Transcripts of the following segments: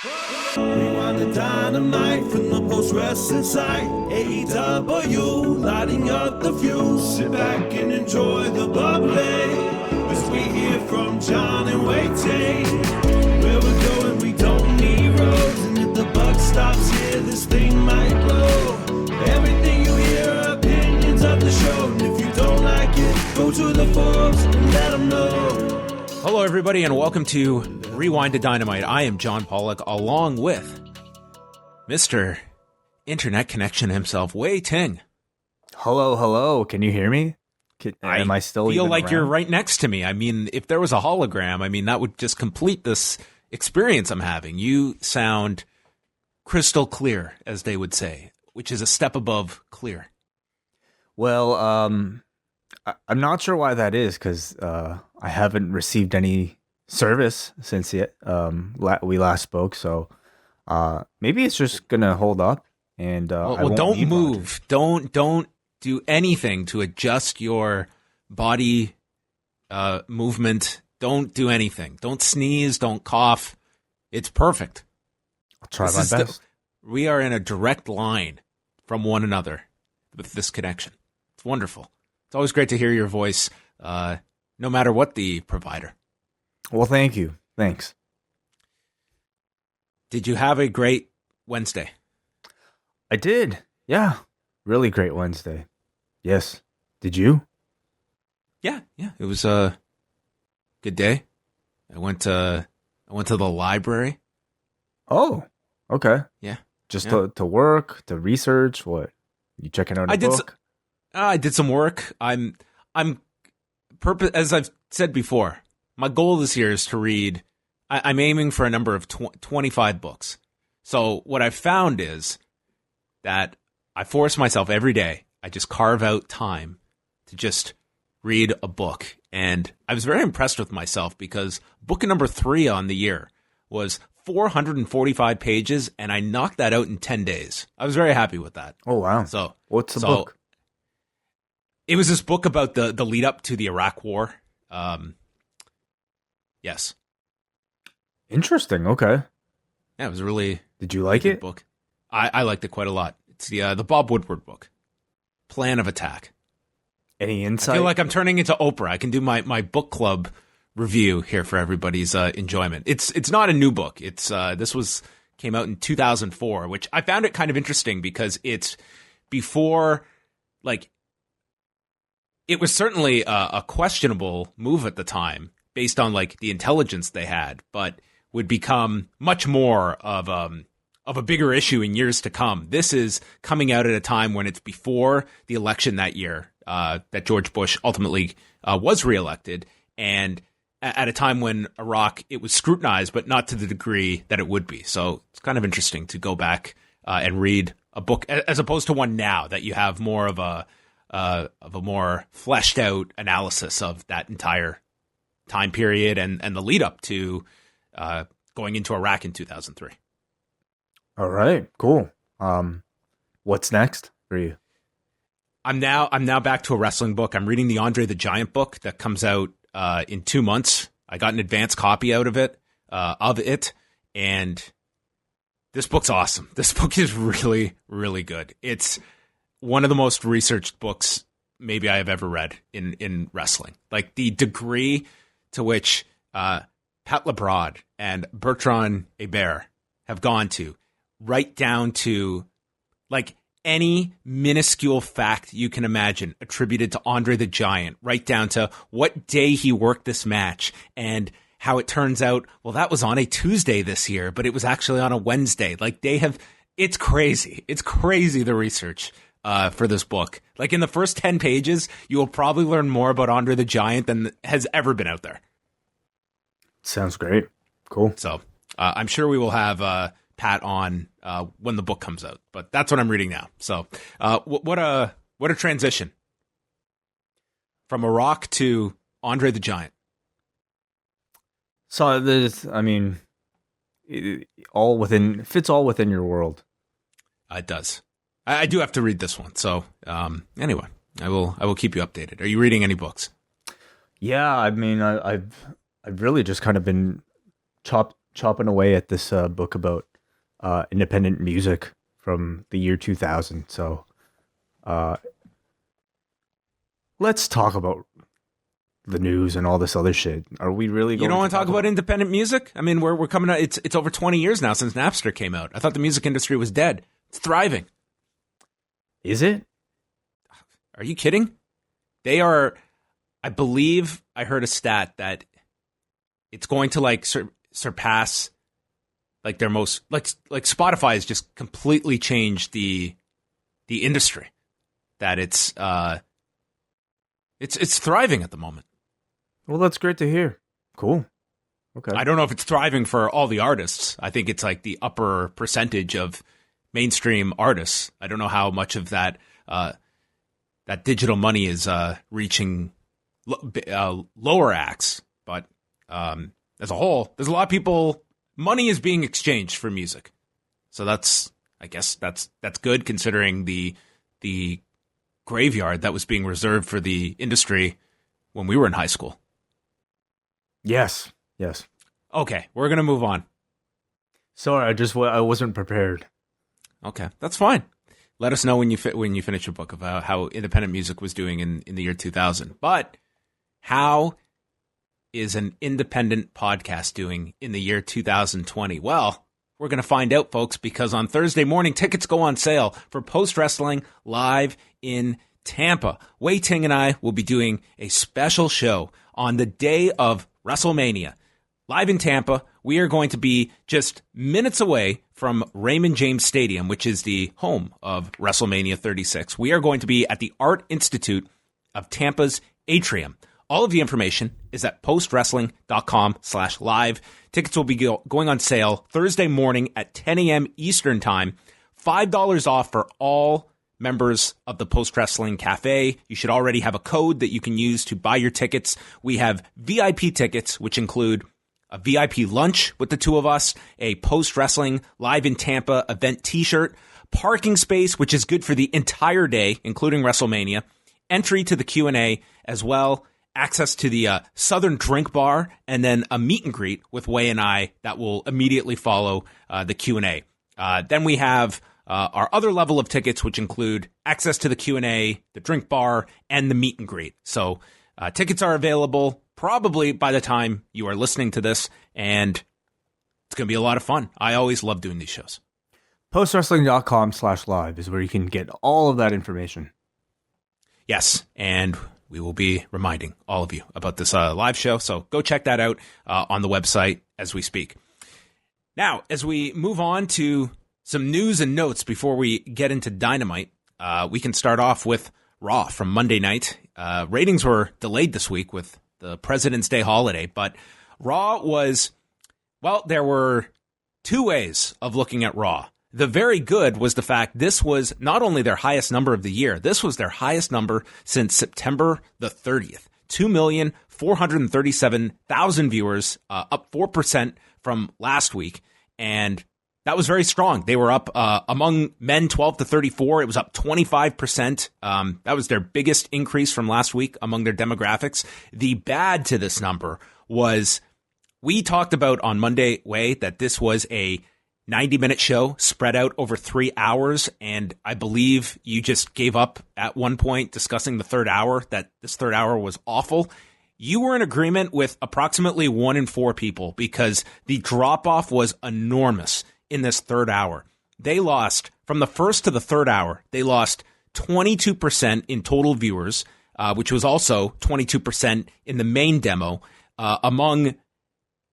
Rewind-A-Dynamite from the post-wrestling site. AEW, lighting up the fuse. Sit back and enjoy the bubbly as we hear from Jon and Wai Ting. Where we're going, we don't need roads, and if the buck stops here, this thing might blow. Everything you hear are opinions of the show, and if you don't like it, go to the forums and let them know. Hello, everybody, and welcome to Rewind-A-Dynamite. I am John Pollock, along with Mr. Internet Connection himself, Wai Ting. Hello. Can you hear me? Am I still feel even like around? You're right next to me. I mean, if there was a hologram, that would just complete this experience I'm having. You sound crystal clear, as they would say, which is a step above clear. Well, I'm not sure why that is, because I haven't received any service since we last spoke. So maybe it's just gonna hold up, and I won't don't need move. much. Don't do anything to adjust your body movement. Don't do anything. Don't sneeze. Don't cough. It's perfect. I'll try my best. We are in a direct line from one another with this connection. It's wonderful. It's always great to hear your voice, no matter what the provider. Well, thank you. Thanks. Did you have a great Wednesday? I did. Yeah. Really great Wednesday. Yes. Did you? Yeah. It was a good day. I went to the library. Oh, okay. Yeah. Just Yeah. to work, to research. What? You checking out a book? I did some work. I'm as I've said before, my goal this year is to read. I'm aiming for a number of 25 books. So what I've found is that I force myself every day. I just carve out time to just read a book. And I was very impressed with myself because book number 3 on the year was 445 pages, and I knocked that out in 10 days. I was very happy with that. Oh, wow. So what's the book? It was this book about the lead up to the Iraq War. Yes. Interesting. Okay. Yeah, it was a really. Did you like good it? book. I liked it quite a lot. It's the Bob Woodward book, Plan of Attack. Any insight? I feel like I'm turning into Oprah. I can do my book club review here for everybody's enjoyment. It's not a new book. It's this came out in 2004, which I found it kind of interesting because it's before, like, it was certainly a questionable move at the time based on like the intelligence they had, but would become much more of a bigger issue in years to come. This is coming out at a time when it's before the election that year that George Bush ultimately was reelected, and at a time when Iraq, it was scrutinized, but not to the degree that it would be. So it's kind of interesting to go back and read a book as opposed to one now that you have more of a more fleshed out analysis of that entire time period and the lead up to going into Iraq in 2003. All right, cool. What's next for you? I'm now back to a wrestling book. I'm reading the Andre the Giant book that comes out in 2 months. I got an advance copy out of it, and this book's awesome. This book is really, really good. It's one of the most researched books maybe I have ever read in wrestling. Like the degree to which Pat Labrade and Bertrand Hébert have gone to, right down to like any minuscule fact you can imagine attributed to Andre the Giant, right down to what day he worked this match and how it turns out, well, that was on a Tuesday this year, but it was actually on a Wednesday. Like it's crazy. It's crazy, the research for this book. Like in the first 10 pages, you will probably learn more about Andre the Giant than has ever been out there. Sounds great. Cool. So I'm sure we will have Pat on when the book comes out, but that's what I'm reading now. So what a transition from Iraq to Andre the Giant. So there's, it fits all within your world. It does. I do have to read this one. So anyway, I will keep you updated. Are you reading any books? Yeah, I've really just kind of been chopping away at this book about independent music from the year 2000. So let's talk about the news and all this other shit. Are we really going You don't want to talk about independent music? I mean, we're coming out. It's over 20 years now since Napster came out. I thought the music industry was dead. It's thriving. Is it? Are you kidding? They are, I believe I heard a stat that it's going to like surpass like their most, like Spotify has just completely changed the industry. That it's thriving at the moment. Well, that's great to hear. Cool. Okay. I don't know if it's thriving for all the artists. I think it's like the upper percentage of mainstream artists. I don't know how much of that that digital money is reaching lower acts, but as a whole, there's a lot of people. Money is being exchanged for music, so I guess that's good considering the graveyard that was being reserved for the industry when we were in high school. Yes. Okay, we're gonna move on. Sorry, I wasn't prepared. Okay, that's fine. Let us know when you finish your book about how independent music was doing in the year 2000. But how is an independent podcast doing in the year 2020? Well, we're going to find out, folks, because on Thursday morning, tickets go on sale for Post Wrestling live in Tampa. Wai Ting and I will be doing a special show on the day of WrestleMania. Live in Tampa, we are going to be just minutes away from Raymond James Stadium, which is the home of WrestleMania 36. We are going to be at the Art Institute of Tampa's Atrium. All of the information is at postwrestling.com/live. Tickets will be going on sale Thursday morning at 10 a.m. Eastern Time. $5 off for all members of the Post Wrestling Cafe. You should already have a code that you can use to buy your tickets. We have VIP tickets, which include a VIP lunch with the two of us, a Post Wrestling Live in Tampa event t-shirt, parking space, which is good for the entire day, including WrestleMania, entry to the Q&A as well, access to the Southern Drink Bar, and then a meet and greet with Wai and I that will immediately follow the Q&A. Then we have our other level of tickets, which include access to the Q&A, the drink bar, and the meet and greet. So tickets are available probably by the time you are listening to this, and it's going to be a lot of fun. I always love doing these shows. Postwrestling.com/live is where you can get all of that information. Yes, and we will be reminding all of you about this live show, so go check that out on the website as we speak. Now, as we move on to some news and notes before we get into Dynamite, we can start off with Raw from Monday night. Ratings were delayed this week with the President's Day holiday, but Raw was, well, there were two ways of looking at Raw. The very good was the fact this was not only their highest number of the year, this was their highest number since September the 30th. 2,437,000 viewers, up 4% from last week. And that was very strong. They were up among men 12 to 34. It was up 25%. That was their biggest increase from last week among their demographics. The bad to this number was we talked about on Monday, Wai, that this was a 90-minute show spread out over 3 hours. And I believe you just gave up at one point discussing the third hour, that this third hour was awful. You were in agreement with approximately 1 in 4 people because the drop-off was enormous in this third hour. They lost, from the first to the third hour, they lost 22% in total viewers, which was also 22% in the main demo. Among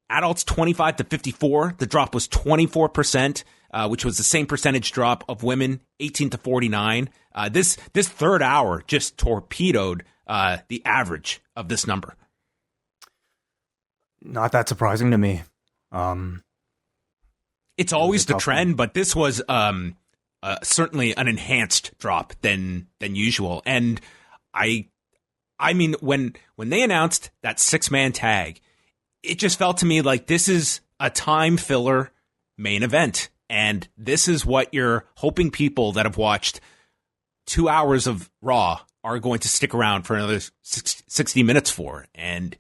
adults 25 to 54, the drop was 24%, which was the same percentage drop of women 18 to 49. This third hour just torpedoed the average of this number. Not that surprising to me. It's always the trend, but this was certainly an enhanced drop than usual. And I mean, when they announced that 6-man tag, it just felt to me like this is a time filler main event. And this is what you're hoping people that have watched 2 hours of Raw are going to stick around for another 60 minutes for. And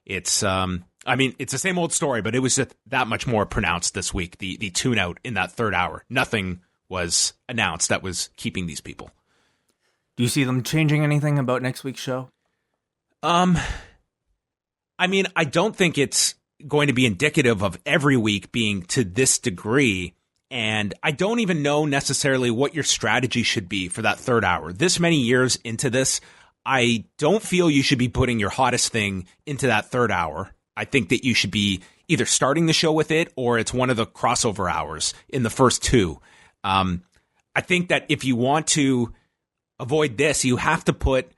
it's I mean, it's the same old story, but it was just that much more pronounced this week, the tune out in that third hour. Nothing was announced that was keeping these people. Do you see them changing anything about next week's show? I mean, I don't think it's going to be indicative of every week being to this degree, and I don't even know necessarily what your strategy should be for that third hour. This many years into this, I don't feel you should be putting your hottest thing into that third hour. I think that you should be either starting the show with it or it's one of the crossover hours in the first two. I think that if you want to avoid this, you have to put,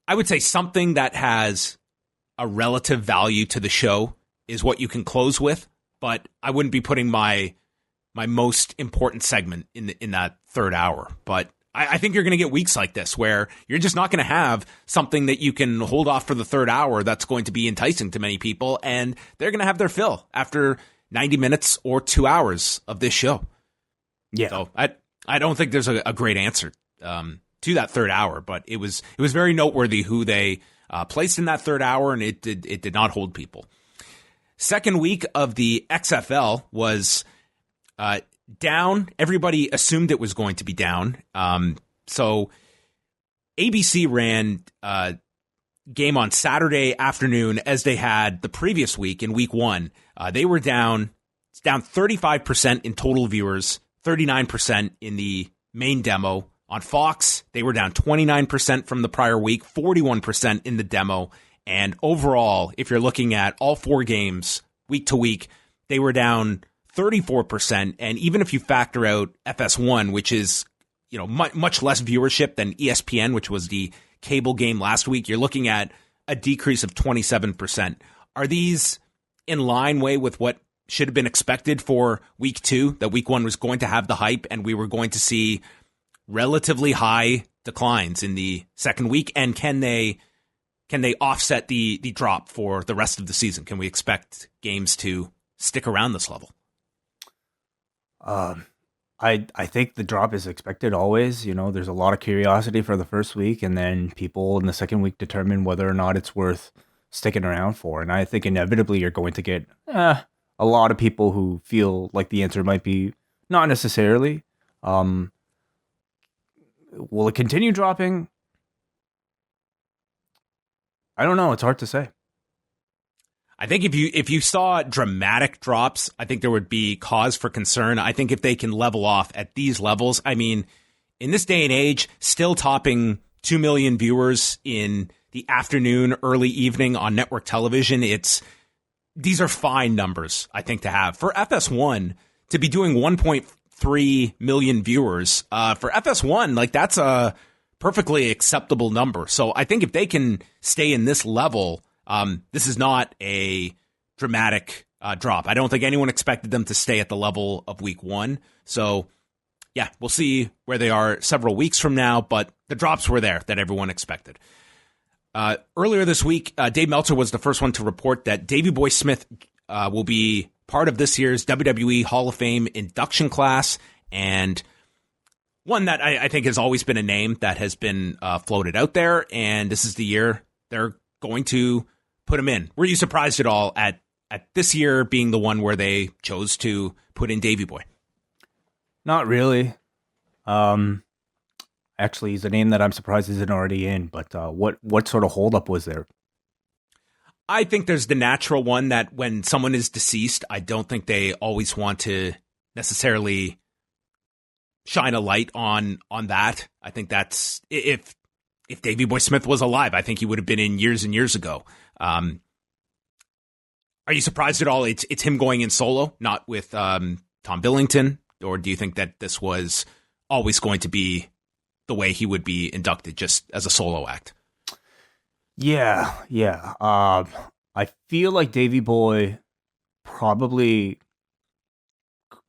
I would say, something that has a relative value to the show is what you can close with, but I wouldn't be putting my most important segment in that third hour. But I think you're going to get weeks like this where you're just not going to have something that you can hold off for the third hour that's going to be enticing to many people, and they're going to have their fill after 90 minutes or 2 hours of this show. Yeah. So I don't think there's a great answer to that third hour, but it was very noteworthy who they placed in that third hour, and it did not hold people. Second week of the XFL was down. Everybody assumed it was going to be down. So ABC ran a game on Saturday afternoon as they had the previous week in week one. They were down 35% in total viewers, 39% in the main demo. On Fox, they were down 29% from the prior week, 41% in the demo. And overall, if you're looking at all four games week to week, they were down 34%. And even if you factor out FS1, which is, much less viewership than ESPN, which was the cable game last week, you're looking at a decrease of 27%. Are these in line way with what should have been expected for week two, that week one was going to have the hype and we were going to see relatively high declines in the second week? And can they offset the drop for the rest of the season? Can we expect games to stick around this level? I think the drop is expected always. There's a lot of curiosity for the first week, and then people in the second week determine whether or not it's worth sticking around for. And I think inevitably you're going to get a lot of people who feel like the answer might be not necessarily. Will it continue dropping? I don't know. It's hard to say. I think if you saw dramatic drops, I think there would be cause for concern. I think if they can level off at these levels, I mean, in this day and age, still topping 2 million viewers in the afternoon, early evening on network television, these are fine numbers, I think, to have. For FS1 to be doing 1.3 million viewers, for FS1, that's a perfectly acceptable number. So I think if they can stay in this level, this is not a dramatic drop. I don't think anyone expected them to stay at the level of week one. So, yeah, we'll see where they are several weeks from now, but the drops were there that everyone expected. Earlier this week, Dave Meltzer was the first one to report that Davey Boy Smith will be part of this year's WWE Hall of Fame induction class, and one that I think has always been a name that has been floated out there, and this is the year they're going to put him in. Were you surprised at all at this year being the one where they chose to put in Davey Boy? Not really. Actually, he's a name that I'm surprised isn't already in, but what sort of holdup was there? I think there's the natural one that when someone is deceased, I don't think they always want to necessarily shine a light on that. I think that's if Davey Boy Smith was alive, I think he would have been in years and years ago. Are you surprised at all? It's him going in solo, not with Tom Billington, or do you think that this was always going to be the way he would be inducted, just as a solo act? Yeah. I feel like Davey Boy probably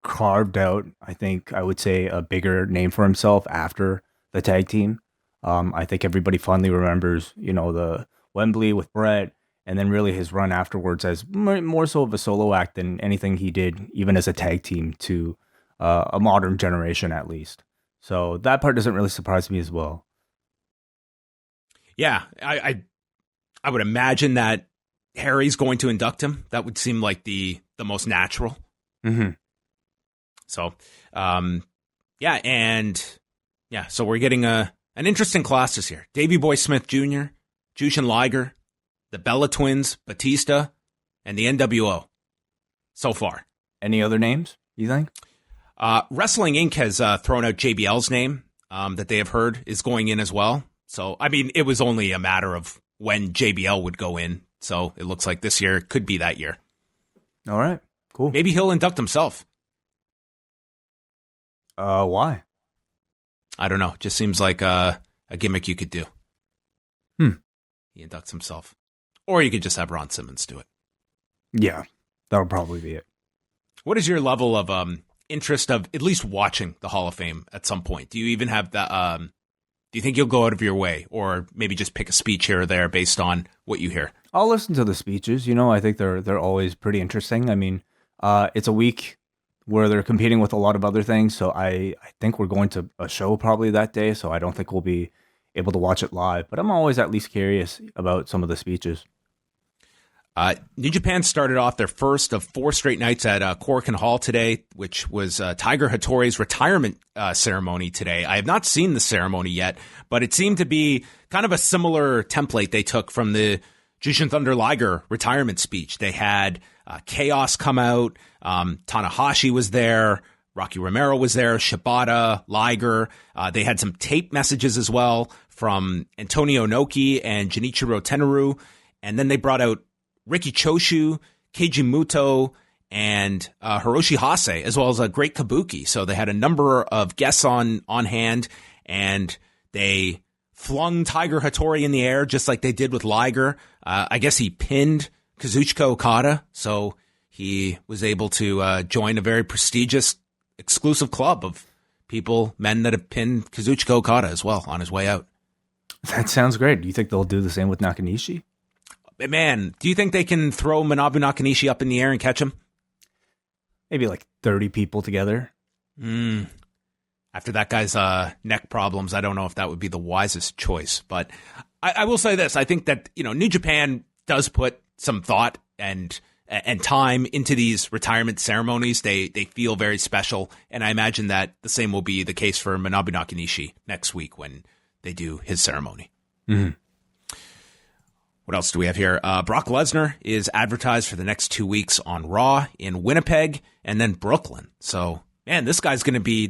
carved out, I would say, a bigger name for himself after the tag team. I think everybody fondly remembers, the Wembley with Brett, and then really his run afterwards as more so of a solo act than anything he did, even as a tag team to a modern generation, at least. So that part doesn't really surprise me as well. Yeah, I would imagine that Harry's going to induct him. That would seem like the most natural. Mm-hmm. So, so we're getting an interesting class this year. Davey Boy Smith Jr., Jushin Liger, the Bella Twins, Batista, and the NWO so far. Any other names, you think? Wrestling Inc. has thrown out JBL's name that they have heard is going in as well. So, I mean, it was only a matter of when JBL would go in. So it looks like this year could be that year. All right, cool. Maybe he'll induct himself. Why? I don't know. Just seems like a gimmick you could do. He inducts himself. Or you could just have Ron Simmons do it. Yeah, that'll probably be it. What is your level of interest of at least watching the Hall of Fame at some point? Do you even have that? Do you think you'll go out of your way, or maybe just pick a speech here or there based on what you hear? I'll listen to the speeches. I think they're always pretty interesting. I mean, it's a week where they're competing with a lot of other things, so I think we're going to a show probably that day, so I don't think we'll be able to watch it live. But I'm always at least curious about some of the speeches. New Japan started off their first of 4 straight nights at Korakuen Hall today, which was Tiger Hattori's retirement ceremony today. I have not seen the ceremony yet, but it seemed to be kind of a similar template they took from the Jushin Thunder Liger retirement speech. They had Chaos come out, Tanahashi was there, Rocky Romero was there, Shibata, Liger. They had some tape messages as well from Antonio Inoki and Junichiro Tenaru. And then they brought out Riki Choshu, Keiji Muto, and Hiroshi Hase, as well as a great kabuki. So they had a number of guests on hand, and they flung Tiger Hattori in the air just like they did with Liger. I guess he pinned Kazuchika Okada, so he was able to join a very prestigious, exclusive club of men that have pinned Kazuchika Okada as well on his way out. That sounds great. Do you think they'll do the same with Nakanishi? Man, do you think they can throw Manabu Nakanishi up in the air and catch him? Maybe like 30 people together. After that guy's neck problems, I don't know if that would be the wisest choice. But I will say this. I think that, New Japan does put some thought and time into these retirement ceremonies. They feel very special. And I imagine that the same will be the case for Manabu Nakanishi next week when they do his ceremony. Mm-hmm. What else do we have here? Brock Lesnar is advertised for the next 2 weeks on Raw in Winnipeg and then Brooklyn. So, man, this is going to be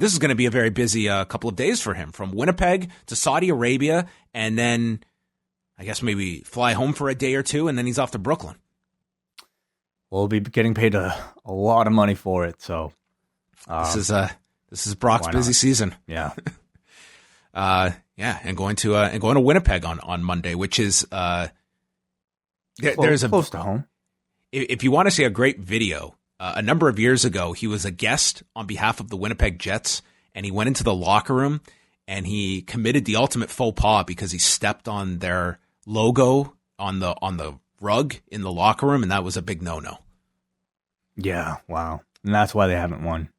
a very busy couple of days for him, from Winnipeg to Saudi Arabia, and then I guess maybe fly home for a day or two, and then he's off to Brooklyn. We'll be getting paid a lot of money for it. So this is Brock's busy season. Yeah. And going to Winnipeg on Monday, which is there's close to home. If you want to see a great video, a number of years ago, he was a guest on behalf of the Winnipeg Jets, and he went into the locker room and he committed the ultimate faux pas because he stepped on their logo on the rug in the locker room, and that was a big no-no. Yeah, wow. And that's why they haven't won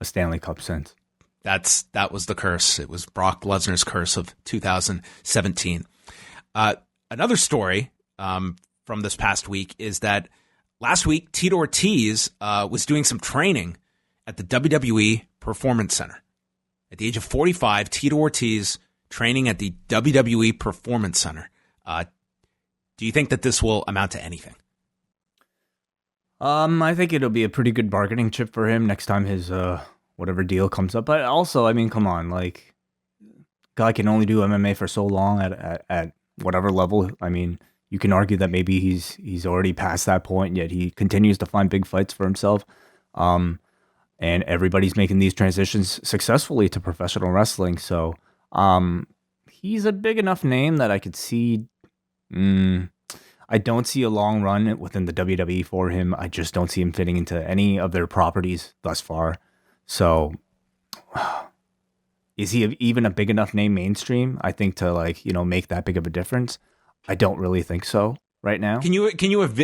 a Stanley Cup since. That was the curse. It was Brock Lesnar's curse of 2017. Another story from this past week is that last week, Tito Ortiz was doing some training at the WWE Performance Center. At the age of 45, Tito Ortiz training at the WWE Performance Center. Do you think that this will amount to anything? I think it'll be a pretty good bargaining chip for him next time his whatever deal comes up. But also, I mean, come on, like, guy can only do MMA for so long at whatever level. I mean, you can argue that maybe he's already past that point, yet he continues to find big fights for himself. And everybody's making these transitions successfully to professional wrestling. So he's a big enough name that I could see. I don't see a long run within the WWE for him. I just don't see him fitting into any of their properties thus far. So is he even a big enough name mainstream, I think, to make that big of a difference? I don't really think so right now. Can you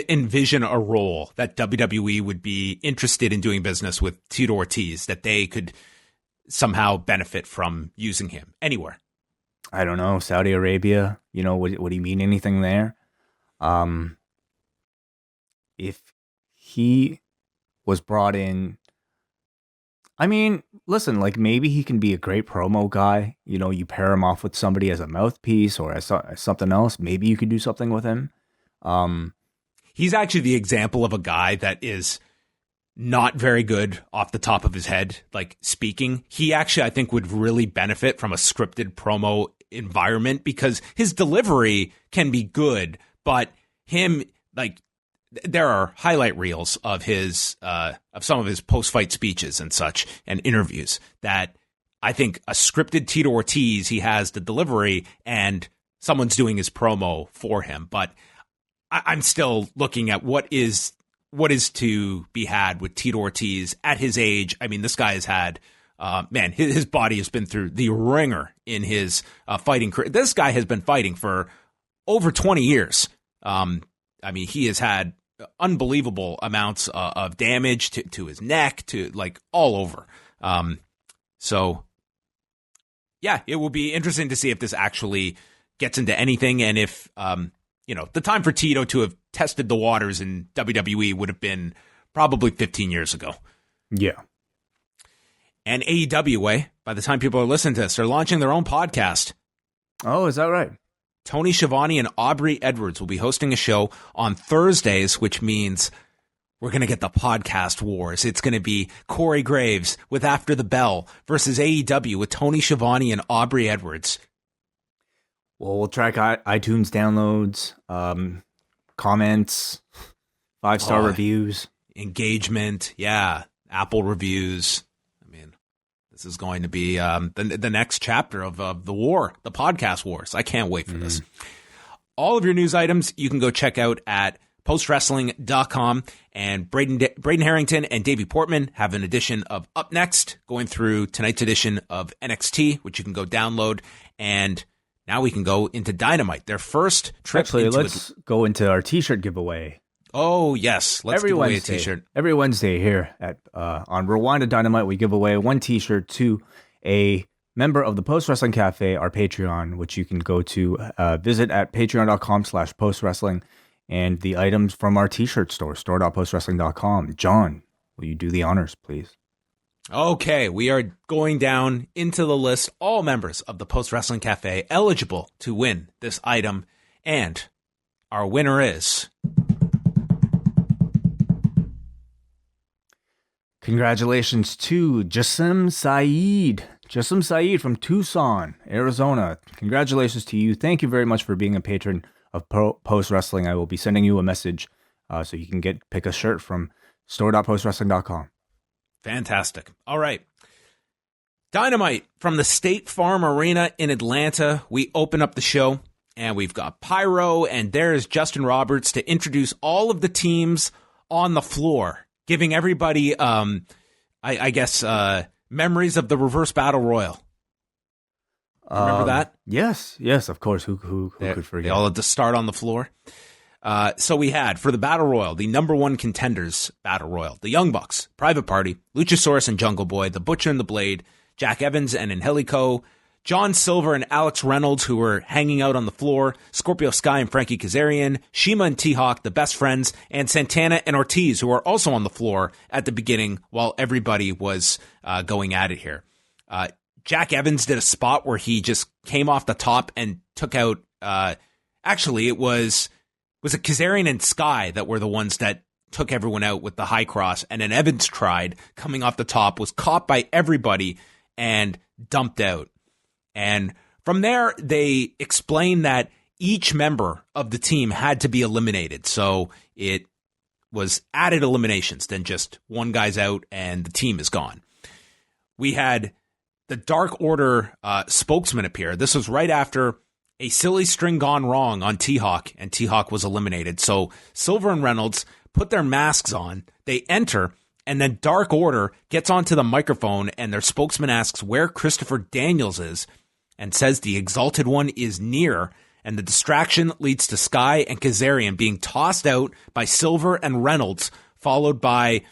envision a role that WWE would be interested in doing business with Tito Ortiz, that they could somehow benefit from using him anywhere? I don't know. Saudi Arabia, would he mean anything there? if he was brought in, I mean, listen, like maybe he can be a great promo guy. You know, you pair him off with somebody as a mouthpiece or as something else. Maybe you could do something with him. He's actually the example of a guy that is not very good off the top of his head, like speaking. He actually, I think, would really benefit from a scripted promo environment because his delivery can be good, but him, like, there are highlight reels of his of some of his post-fight speeches and such and interviews that I think a scripted Tito Ortiz, he has the delivery and someone's doing his promo for him. But I'm still looking at what is to be had with Tito Ortiz at his age. I mean, this guy has had, his body has been through the ringer in his fighting career. This guy has been fighting for over 20 years. I mean, he has had unbelievable amounts of damage to his neck, to like all over. So, yeah, it will be interesting to see if this actually gets into anything, and if the time for Tito to have tested the waters in WWE would have been probably 15 years ago. Yeah. And AEW, by the time people are listening to this, they're launching their own podcast. Oh, is that right? Tony Schiavone and Aubrey Edwards will be hosting a show on Thursdays, which means we're going to get the podcast wars. It's going to be Corey Graves with After the Bell versus AEW with Tony Schiavone and Aubrey Edwards. Well, we'll track iTunes downloads, comments, 5-star reviews. Engagement, yeah. Apple reviews. I mean, this is going to be the next chapter of the war, the podcast wars. I can't wait for this. All of your news items you can go check out at postwrestling.com. And Braden Harrington and Davey Portman have an edition of Up Next, going through tonight's edition of NXT, which you can go download. And now we can go into Dynamite, their first trip. Actually, let's go into our T-shirt giveaway. Oh, yes. Let's give away a T-shirt. Every Wednesday here at on Rewind-A-Dynamite, we give away one T-shirt to a member of the Post Wrestling Cafe, our Patreon, which you can go to visit at patreon.com/postwrestling, and the items from our T-shirt store.postwrestling.com. John, will you do the honors, please? Okay, we are going down into the list. All members of the Post Wrestling Cafe eligible to win this item, and our winner is... Congratulations to Jassim Saeed. Jassim Saeed from Tucson, Arizona. Congratulations to you. Thank you very much for being a patron of Post Wrestling. I will be sending you a message so you can pick a shirt from store.postwrestling.com. Fantastic. All right. Dynamite from the State Farm Arena in Atlanta. We open up the show and we've got Pyro, and there's Justin Roberts to introduce all of the teams on the floor, giving everybody, I guess, memories of the Reverse Battle Royal. Remember that? Yes, of course. Who could forget? They all had to start on the floor. So we had, for the Battle Royal, the number one contenders Battle Royal, the Young Bucks, Private Party, Luchasaurus and Jungle Boy, the Butcher and the Blade, Jack Evans and Angelico, John Silver and Alex Reynolds, who were hanging out on the floor, Scorpio Sky and Frankie Kazarian, Shima and T-Hawk, the Best Friends, and Santana and Ortiz, who are also on the floor at the beginning while everybody was going at it here. Jack Evans did a spot where he just came off the top and took out, actually it was it Kazarian and Sky that were the ones that took everyone out with the high cross, and then Evans tried coming off the top, was caught by everybody and dumped out. And from there, they explained that each member of the team had to be eliminated. So it was added eliminations than just one guy's out and the team is gone. We had the Dark Order spokesman appear. This was right after a silly string gone wrong on T-Hawk, and T-Hawk was eliminated. So Silver and Reynolds put their masks on. They enter, and then Dark Order gets onto the microphone, and their spokesman asks where Christopher Daniels is, and says the Exalted One is near, and the distraction leads to Sky and Kazarian being tossed out by Silver and Reynolds, followed by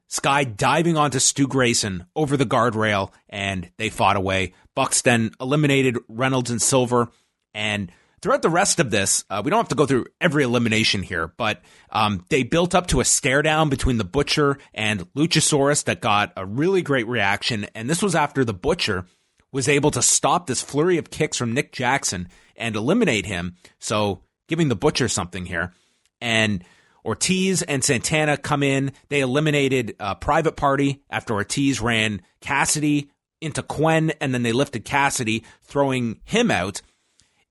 Sky diving onto Stu Grayson over the guardrail, and they fought away. Bucks then eliminated Reynolds and Silver, and throughout the rest of this, we don't have to go through every elimination here, but they built up to a stare down between the Butcher and Luchasaurus that got a really great reaction. And this was after the Butcher was able to stop this flurry of kicks from Nick Jackson and eliminate him. So giving the Butcher something here. And Ortiz and Santana come in. They eliminated Private Party after Ortiz ran Cassidy into Quen, and then they lifted Cassidy, throwing him out.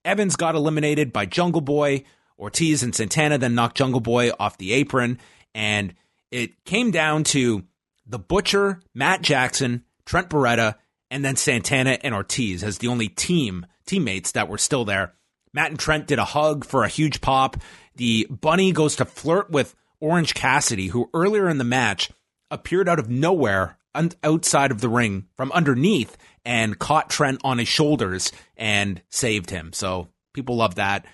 Evans got eliminated by Jungle Boy. Ortiz and Santana then knocked Jungle Boy off the apron. And it came down to the Butcher, Matt Jackson, Trent Beretta, and then Santana and Ortiz as the only teammates that were still there. Matt and Trent did a hug for a huge pop. The Bunny goes to flirt with Orange Cassidy, who earlier in the match appeared out of nowhere outside of the ring from underneath and caught Trent on his shoulders and saved him. So people love that.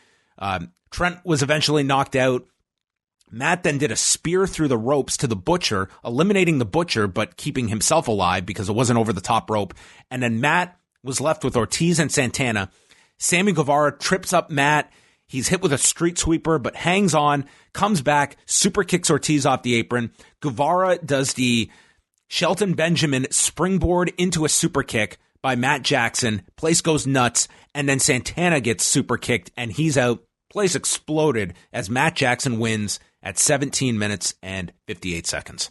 Trent was eventually knocked out. Matt then did a spear through the ropes to the Butcher, eliminating the Butcher, but keeping himself alive because it wasn't over the top rope. And then Matt was left with Ortiz and Santana. Sammy Guevara trips up Matt. He's hit with a street sweeper, but hangs on, comes back, super kicks Ortiz off the apron. Guevara does the Shelton Benjamin springboard into a super kick by Matt Jackson. Place goes nuts, and then Santana gets super kicked, and he's out. Place exploded as Matt Jackson wins at 17 minutes and 58 seconds.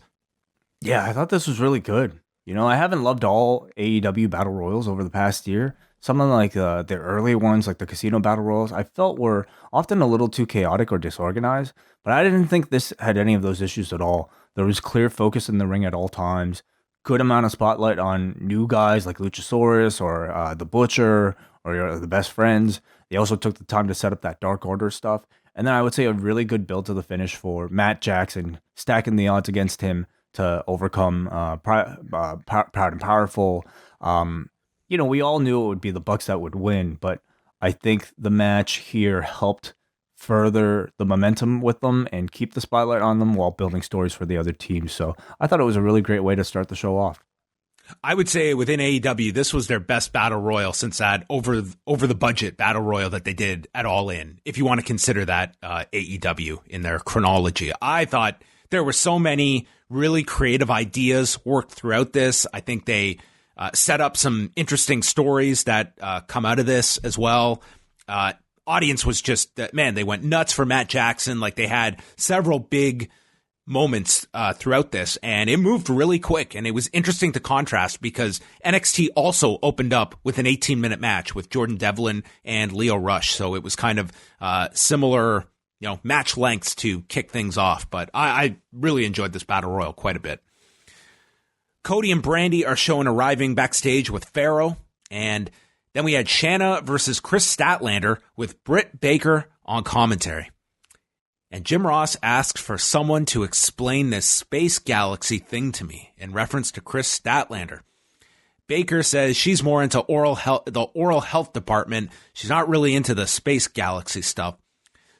Yeah, I thought this was really good. You know, I haven't loved all AEW Battle Royals over the past year. Some of like the early ones, like the Casino Battle Royals, I felt were often a little too chaotic or disorganized, but I didn't think this had any of those issues at all. There was clear focus in the ring at all times, good amount of spotlight on new guys like Luchasaurus or the Butcher or the Best Friends. They also took the time to set up that Dark Order stuff. And then I would say a really good build to the finish for Matt Jackson, stacking the odds against him to overcome Proud and Powerful. You know, we all knew it would be the Bucks that would win, but I think the match here helped further the momentum with them and keep the spotlight on them while building stories for the other teams. So I thought it was a really great way to start the show off. I would say within AEW, this was their best battle royal since that over the budget battle royal that they did at All In, if you want to consider that AEW in their chronology. I thought there were so many really creative ideas worked throughout this. I think they set up some interesting stories that come out of this as well. Audience was just, man, they went nuts for Matt Jackson. Like, they had several big moments throughout this, and it moved really quick. And it was interesting to contrast because NXT also opened up with an 18-minute match with Jordan Devlin and Leo Rush. So it was kind of similar, match lengths to kick things off. But I really enjoyed this battle royal quite a bit. Cody and Brandy are shown arriving backstage with Pharaoh, and then we had Shanna versus Kris Statlander with Britt Baker on commentary. And Jim Ross asked for someone to explain this space galaxy thing to me in reference to Kris Statlander. Baker says she's more into the oral health department. She's not really into the space galaxy stuff.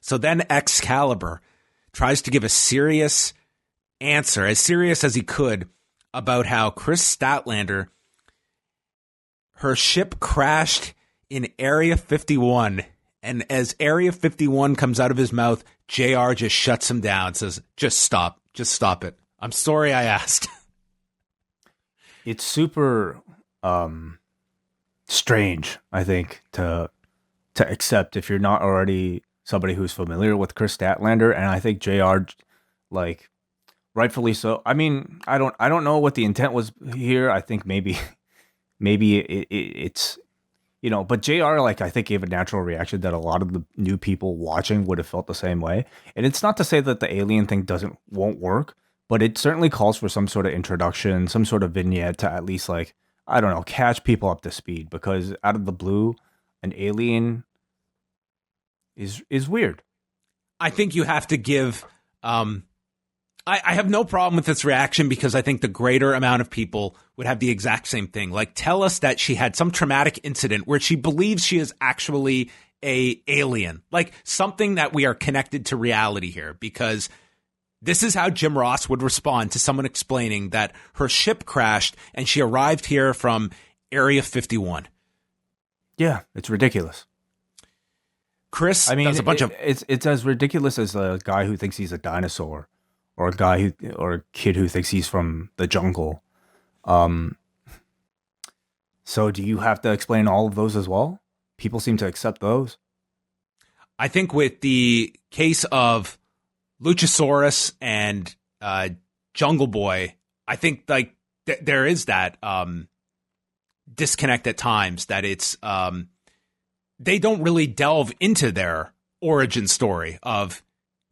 So then Excalibur tries to give a serious answer, as serious as he could, about how Kris Statlander, her ship crashed in Area 51. And as Area 51 comes out of his mouth, JR just shuts him down, says, just stop it. I'm sorry I asked. It's super strange, I think, to accept if you're not already somebody who's familiar with Kris Statlander. And I think JR, like, rightfully so. I mean, I don't know what the intent was here. I think maybe it's, but JR, like, I think gave a natural reaction that a lot of the new people watching would have felt the same way. And it's not to say that the alien thing won't work, but it certainly calls for some sort of introduction, some sort of vignette to at least, like, I don't know, catch people up to speed, because out of the blue, an alien is weird. I think you have to give, I have no problem with this reaction, because I think the greater amount of people would have the exact same thing. Like, tell us that she had some traumatic incident where she believes she is actually a alien, like something that we are connected to reality here, because this is how Jim Ross would respond to someone explaining that her ship crashed and she arrived here from Area 51. Yeah, it's ridiculous. Kris I mean, does a bunch of it's as ridiculous as a guy who thinks he's a dinosaur, or a kid who thinks he's from the jungle. Um, so do you have to explain all of those as well? People seem to accept those. I think with the case of Luchasaurus and Jungle Boy, I think like there is that disconnect at times that it's they don't really delve into their origin story of,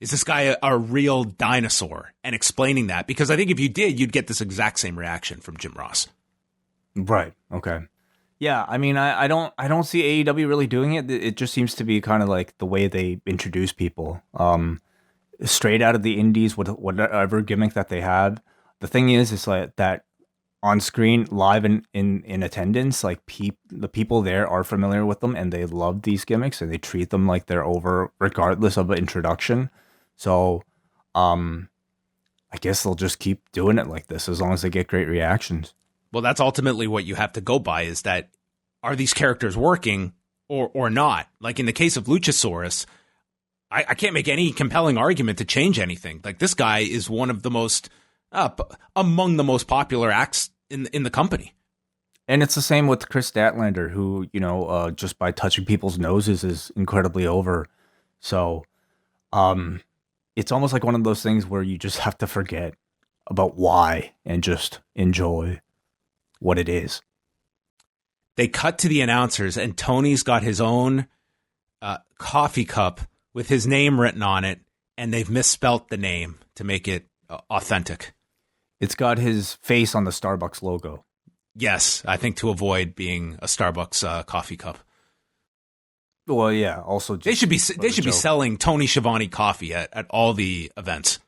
is this guy a real dinosaur, and explaining that, because I think if you did, you'd get this exact same reaction from Jim Ross. Right. Okay. Yeah. I mean, I don't see AEW really doing it. It just seems to be kind of like the way they introduce people, straight out of the indies with whatever gimmick that they have. The thing is, it's like that on screen, live in attendance, like the people there are familiar with them and they love these gimmicks and they treat them like they're over regardless of an introduction. So, I guess they'll just keep doing it like this as long as they get great reactions. Well, that's ultimately what you have to go by, is that, are these characters working or not? Like in the case of Luchasaurus, I can't make any compelling argument to change anything. Like, this guy is one of the most, among the most popular acts in the company. And it's the same with Kris Statlander, who, just by touching people's noses is incredibly over. So, it's almost like one of those things where you just have to forget about why and just enjoy what it is. They cut to the announcers, and Tony's got his own coffee cup with his name written on it, and they've misspelt the name to make it authentic. It's got his face on the Starbucks logo. Yes, I think to avoid being a Starbucks coffee cup. Well, yeah. Also, they should be selling Tony Schiavone coffee at all the events.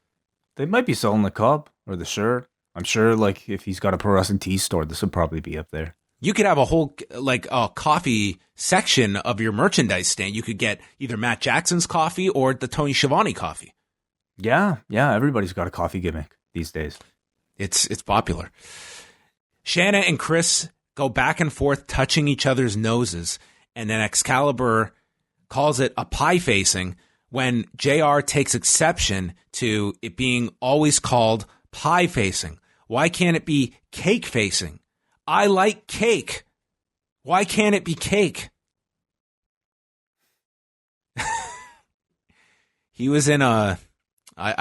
They might be selling the cup or the shirt. I'm sure, like, if he's got a pro wrestling tea store, this would probably be up there. You could have a whole coffee section of your merchandise stand. You could get either Matt Jackson's coffee or the Tony Schiavone coffee. Yeah. Everybody's got a coffee gimmick these days. It's popular. Shanna and Kris go back and forth touching each other's noses, and then Excalibur calls it a pie facing when JR takes exception to it being always called pie facing. Why can't it be cake facing? I like cake. Why can't it be cake? He was in I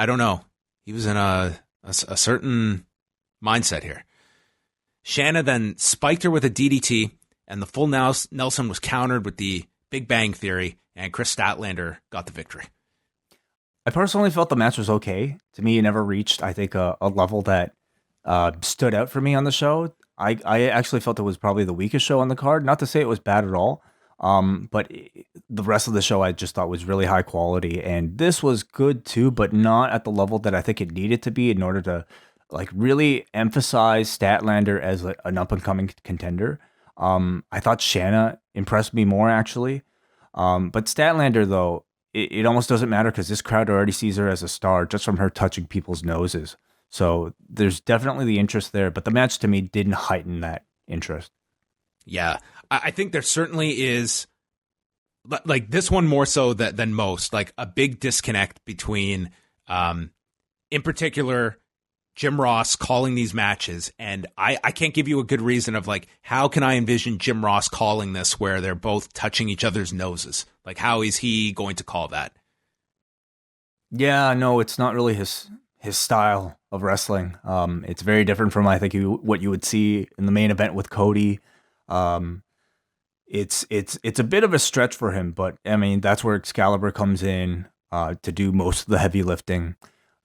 don't know. He was in a certain mindset here. Shanna then spiked her with a DDT, and the full Nelson was countered with the Big Bang Theory, and Kris Statlander got the victory. I personally felt the match was okay. To me, it never reached, I think, a level that stood out for me on the show. I actually felt it was probably the weakest show on the card. Not to say it was bad at all, but the rest of the show I just thought was really high quality. And this was good too, but not at the level that I think it needed to be in order to like really emphasize Statlander as an up-and-coming contender. I thought Shanna impressed me more, actually. But Statlander, though, it almost doesn't matter because this crowd already sees her as a star just from her touching people's noses. So there's definitely the interest there, but the match to me didn't heighten that interest. Yeah, I think there certainly is, like this one more so than most, like a big disconnect between, in particular, Jim Ross calling these matches. And I can't give you a good reason of like, how can I envision Jim Ross calling this where they're both touching each other's noses? Like, how is he going to call that? Yeah, no, it's not really his style of wrestling. It's very different from, I think, what you would see in the main event with Cody. It's a bit of a stretch for him, but I mean, that's where Excalibur comes in to do most of the heavy lifting.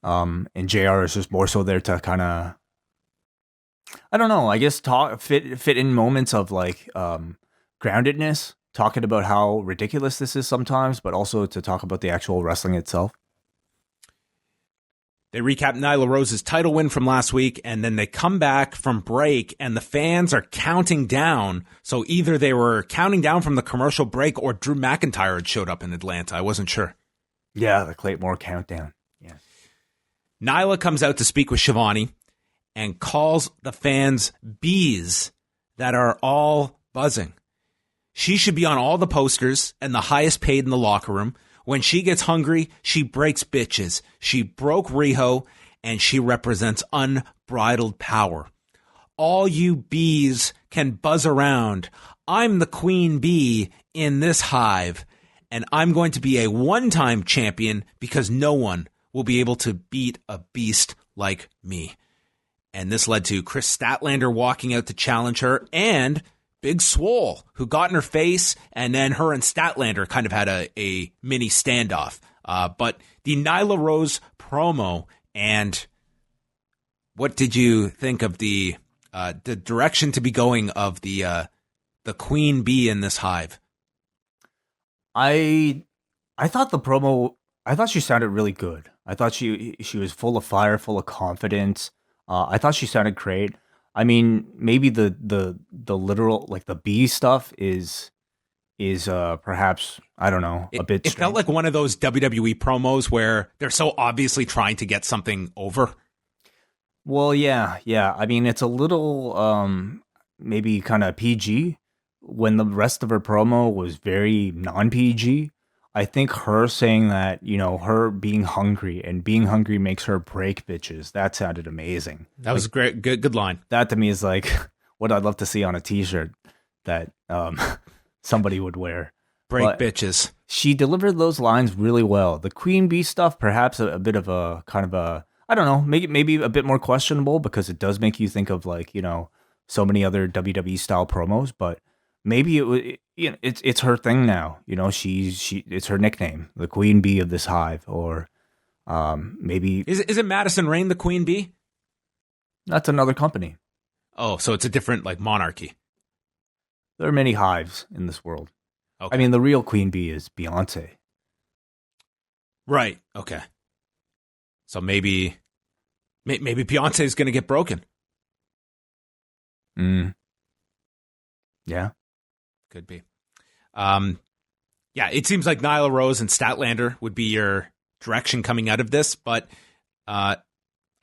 And JR is just more so there to kind of, I don't know, I guess fit in moments of like groundedness, talking about how ridiculous this is sometimes, but also to talk about the actual wrestling itself. They recap Nyla Rose's title win from last week, and then they come back from break, and the fans are counting down. So either they were counting down from the commercial break, or Drew McIntyre had showed up in Atlanta. I wasn't sure. Yeah, the Clayton countdown. Yeah. Nyla comes out to speak with Schiavone and calls the fans bees that are all buzzing. She should be on all the posters and the highest paid in the locker room. When she gets hungry, she breaks bitches. She broke Riho, and she represents unbridled power. All you bees can buzz around. I'm the queen bee in this hive, and I'm going to be a one-time champion because no one will be able to beat a beast like me. And this led to Kris Statlander walking out to challenge her, and Big Swole, who got in her face, and then her and Statlander kind of had a mini standoff. But the Nyla Rose promo, and what did you think of the direction to be going of the queen bee in this hive? I thought the promo, I thought she sounded really good. I thought she was full of fire, full of confidence. I thought she sounded great. I mean, maybe the literal, like the bee stuff is perhaps, I don't know, a bit It strange. felt like one of those WWE promos where they're so obviously trying to get something over. Well, yeah. I mean, it's a little maybe kind of PG when the rest of her promo was very non-PG. I think her saying that, her being hungry and being hungry makes her break bitches. That sounded amazing. That was great. Good line. That to me is like what I'd love to see on a t-shirt that somebody would wear. Break bitches. She delivered those lines really well. The Queen Bee stuff, perhaps a bit of a kind of a, I don't know, maybe a bit more questionable because it does make you think of like, so many other WWE style promos, but maybe it was, it's her thing now. It's her nickname, the Queen Bee of this hive, or maybe Is it Madison Rain, the queen bee? that's another company. Oh, so it's a different like monarchy. There are many hives in this world. Okay. I mean, the real Queen Bee is Beyonce. Right. Okay. So maybe Beyonce is going to get broken. Yeah. Could be. Yeah, it seems like Nyla Rose and Statlander would be your direction coming out of this, but I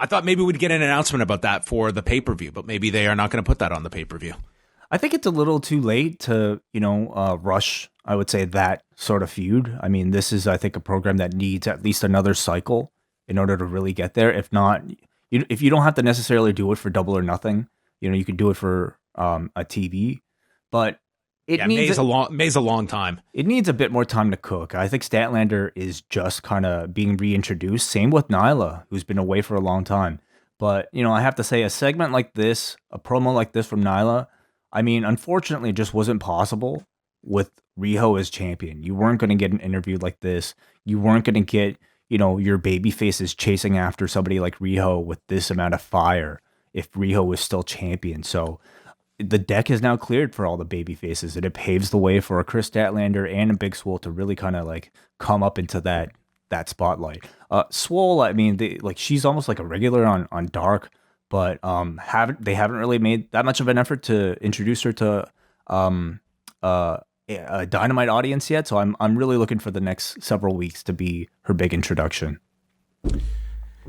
thought maybe we'd get an announcement about that for the pay-per-view, but maybe they are not going to put that on the pay-per-view. I think it's a little too late to, rush, I would say, that sort of feud. I mean, this is, I think, a program that needs at least another cycle in order to really get there. If not, if you don't have to necessarily do it for Double or Nothing, you could do it for a TV, but it needs May's a long time. It needs a bit more time to cook. I think Statlander is just kind of being reintroduced. Same with Nyla, who's been away for a long time. But, I have to say a segment like this, a promo like this from Nyla, I mean, unfortunately, it just wasn't possible with Riho as champion. You weren't going to get an interview like this. You weren't going to get, your baby faces chasing after somebody like Riho with this amount of fire if Riho was still champion. So the deck is now cleared for all the baby faces, and it paves the way for a Kris Statlander and a Big Swole to really kind of like come up into that spotlight. Swole, I mean, she's almost like a regular on Dark, but they haven't really made that much of an effort to introduce her to a Dynamite audience yet. So I'm really looking for the next several weeks to be her big introduction.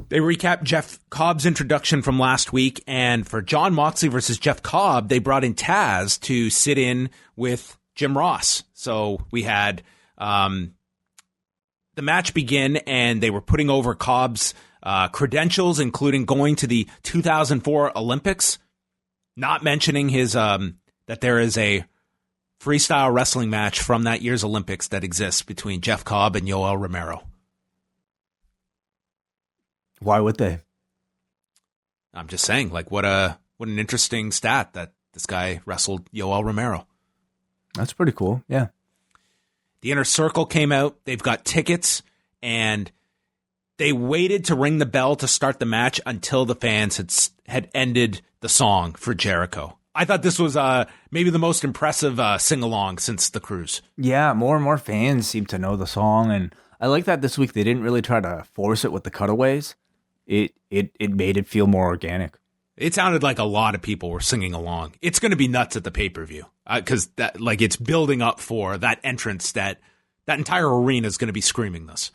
They recap Jeff Cobb's introduction from last week, and for Jon Moxley versus Jeff Cobb, they brought in Taz to sit in with Jim Ross. So we had the match begin, and they were putting over Cobb's credentials, including going to the 2004 Olympics, not mentioning his that there is a freestyle wrestling match from that year's Olympics that exists between Jeff Cobb and Yoel Romero. Why would they? I'm just saying, like, what an interesting stat that this guy wrestled Yoel Romero. That's pretty cool. Yeah. The Inner Circle came out. They've got tickets, and they waited to ring the bell to start the match until the fans had ended the song for Jericho. I thought this was maybe the most impressive sing-along since the cruise. Yeah, more and more fans seem to know the song, and I like that this week they didn't really try to force it with the cutaways. It made it feel more organic. It sounded like a lot of people were singing along. It's going to be nuts at the pay-per-view because it's building up for that entrance. That entire arena is going to be screaming this.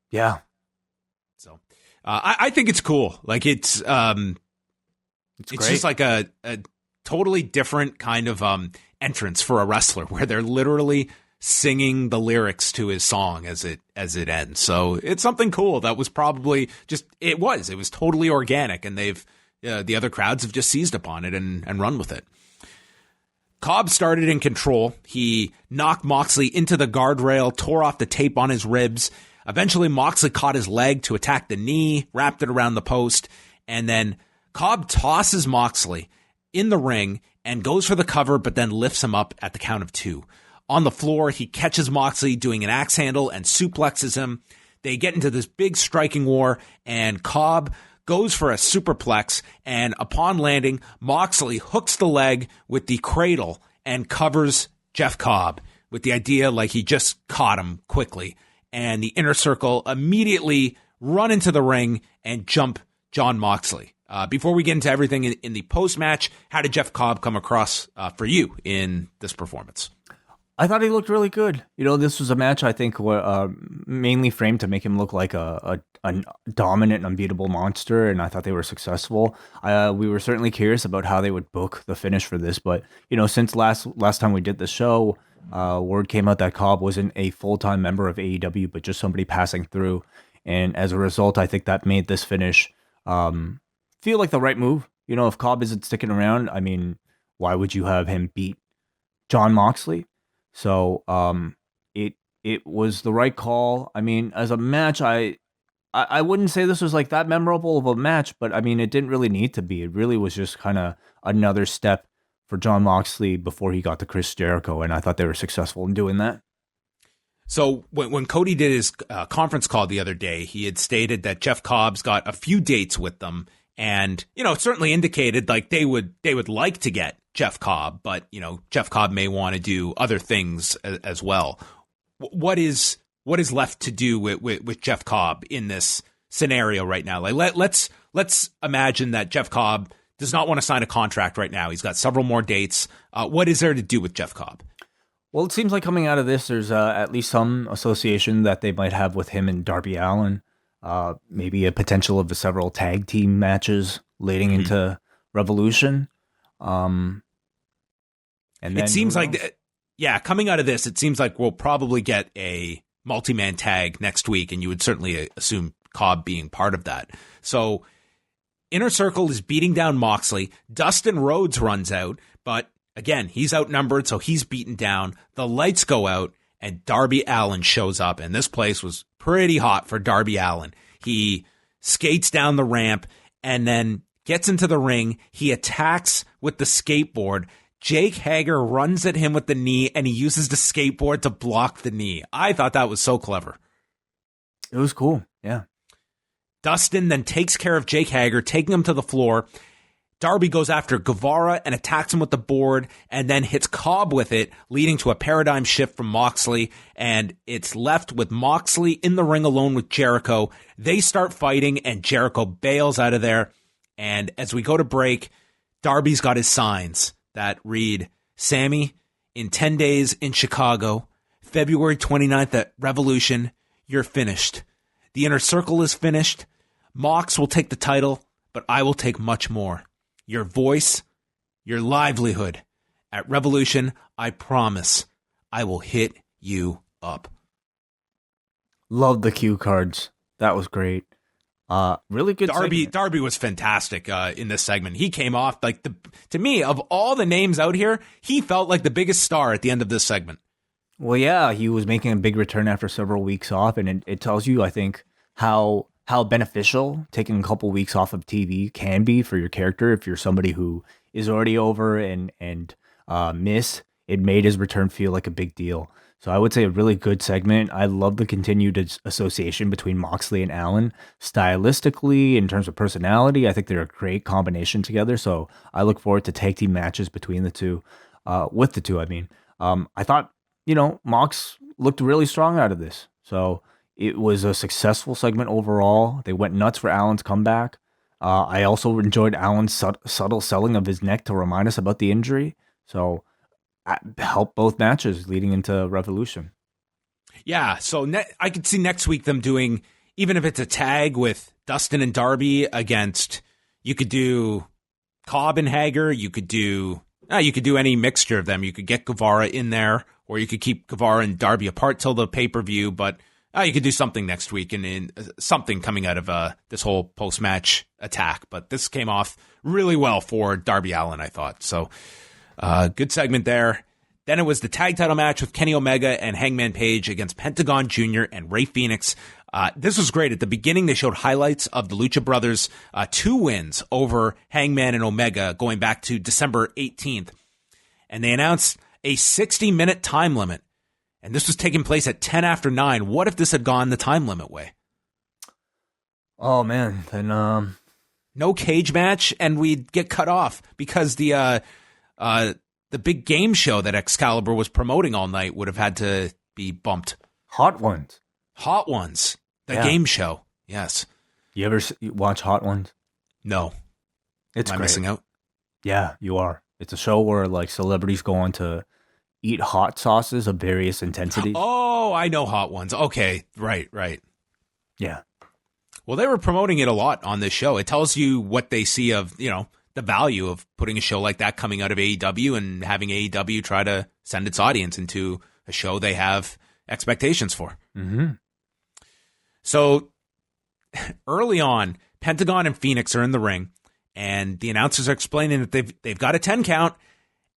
Yeah. So I think it's cool. Like it's great. just like a totally different kind of entrance for a wrestler where they're literally singing the lyrics to his song as it ends. So it's something cool that was probably it was totally organic, and they've the other crowds have just seized upon it and run with it. Cobb started in control. He knocked Moxley into the guardrail, tore off the tape on his ribs. Eventually, Moxley caught his leg to attack the knee, wrapped it around the post, and then Cobb tosses Moxley in the ring and goes for the cover, but then lifts him up at the count of 2. On the floor, he catches Moxley doing an axe handle and suplexes him. They get into this big striking war, and Cobb goes for a superplex, and upon landing, Moxley hooks the leg with the cradle and covers Jeff Cobb with the idea like he just caught him quickly. And the Inner Circle immediately run into the ring and jump Jon Moxley. Before we get into everything in the post-match, how did Jeff Cobb come across for you in this performance? I thought he looked really good. This was a match I think mainly framed to make him look like a dominant, unbeatable monster, and I thought they were successful. We were certainly curious about how they would book the finish for this, but since last time we did the show, word came out that Cobb wasn't a full-time member of AEW, but just somebody passing through, and as a result, I think that made this finish feel like the right move. If Cobb isn't sticking around, I mean, why would you have him beat Jon Moxley? So it was the right call. I mean, as a match, I wouldn't say this was like that memorable of a match, but I mean, it didn't really need to be. It really was just kind of another step for Jon Moxley before he got to Chris Jericho, and I thought they were successful in doing that. So when Cody did his conference call the other day, he had stated that Jeff Cobb's got a few dates with them, and it certainly indicated like they would like to get Jeff Cobb, but Jeff Cobb may want to do other things as well. What is left to do with Jeff Cobb in this scenario right now? Like let's imagine that Jeff Cobb does not want to sign a contract right now. He's got several more dates. What is there to do with Jeff Cobb? Well, it seems like coming out of this, there's at least some association that they might have with him and Darby Allin. Maybe a potential of several tag team matches leading into Revolution. And then it seems like, coming out of this, it seems like we'll probably get a multi-man tag next week, and you would certainly assume Cobb being part of that. So Inner Circle is beating down Moxley. Dustin Rhodes runs out, but again, he's outnumbered, so he's beaten down. The lights go out, and Darby Allin shows up, and this place was pretty hot for Darby Allin. He skates down the ramp and then gets into the ring. He attacks with the skateboard. Jake Hager runs at him with the knee, and he uses the skateboard to block the knee. I thought that was so clever. It was cool, yeah. Dustin then takes care of Jake Hager, taking him to the floor. Darby goes after Guevara and attacks him with the board and then hits Cobb with it, leading to a paradigm shift from Moxley. And it's left with Moxley in the ring alone with Jericho. They start fighting and Jericho bails out of there. And as we go to break, Darby's got his signs that read, Sammy, in 10 days in Chicago, February 29th at Revolution, you're finished. The Inner Circle is finished. Mox will take the title, but I will take much more. Your voice, your livelihood. At Revolution, I promise I will hit you up. Love the cue cards. That was great. Really good. Darby was fantastic in this segment. He came off like to me, of all the names out here, he felt like the biggest star at the end of this segment. Well, yeah, he was making a big return after several weeks off, and it tells you, I think, how beneficial taking a couple weeks off of TV can be for your character. If you're somebody who is already over and miss, it made his return feel like a big deal. So I would say a really good segment. I love the continued association between Moxley and Allin. Stylistically, in terms of personality, I think they're a great combination together. So I look forward to tag team matches between the two, with the two, I mean. I thought, Mox looked really strong out of this. So it was a successful segment overall. They went nuts for Allen's comeback. I also enjoyed Allen's subtle selling of his neck to remind us about the injury. So helped both matches leading into Revolution. Yeah, so I could see next week them doing, even if it's a tag with Dustin and Darby against, you could do Cobb and Hager, you could do You could do any mixture of them. You could get Guevara in there, or you could keep Guevara and Darby apart till the pay-per-view, but you could do something next week and in something coming out of this whole post-match attack. But this came off really well for Darby Allin, I thought. So good segment there. Then it was the tag title match with Kenny Omega and Hangman Page against Pentagon Jr. and Rey Fenix. This was great. At the beginning, they showed highlights of the Lucha Brothers' 2 wins over Hangman and Omega going back to December 18th. And they announced a 60-minute time limit. And this was taking place at 10 after 9. What if this had gone the time limit way? Oh, man. Then, no cage match, and we'd get cut off because the big game show that Excalibur was promoting all night would have had to be bumped. Hot Ones. Hot Ones. The game show. Yes. You ever watch Hot Ones? No. It's Am I great. missing out? Yeah, you are. It's a show where like celebrities go on to eat hot sauces of various intensities. Oh, I know Hot Ones. Okay. Right. Yeah. Well, they were promoting it a lot on this show. It tells you what they see of, the value of putting a show like that coming out of AEW and having AEW try to send its audience into a show they have expectations for. Mm-hmm. So early on, Pentagon and Phoenix are in the ring, and the announcers are explaining that they've got a 10 count,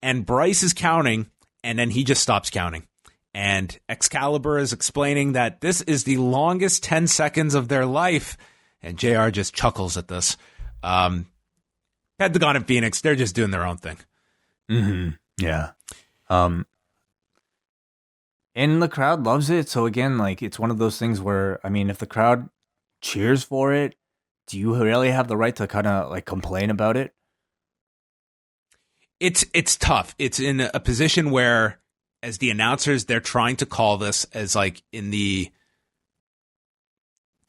and Bryce is counting, and then he just stops counting. And Excalibur is explaining that this is the longest 10 seconds of their life, and JR just chuckles at this. Pentagon and Phoenix, they're just doing their own thing. Mm-hmm. Yeah. And the crowd loves it. So again, like it's one of those things where, I mean, if the crowd cheers for it, do you really have the right to kind of like complain about it? It's tough. It's in a position where, as the announcers, they're trying to call this as like in the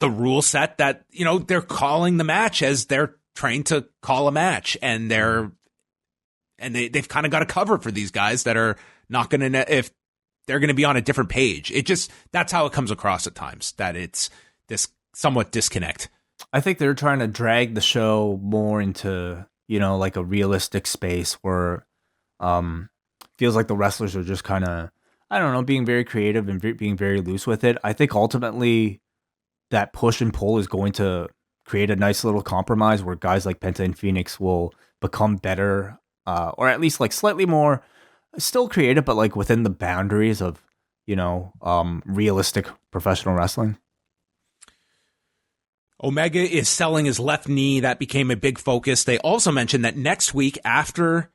rule set that, they're calling the match as they're trained to call a match, and they've kind of got a cover for these guys that are not going to, if they're going to be on a different page. That's how it comes across at times, that it's this somewhat disconnect. I think they're trying to drag the show more into, like a realistic space where feels like the wrestlers are just kind of, I don't know, being very creative and being very loose with it. I think ultimately that push and pull is going to create a nice little compromise where guys like Penta and Phoenix will become better, or at least like slightly more still creative, but like within the boundaries of, realistic professional wrestling. Omega is selling his left knee. That became a big focus. They also mentioned that next week after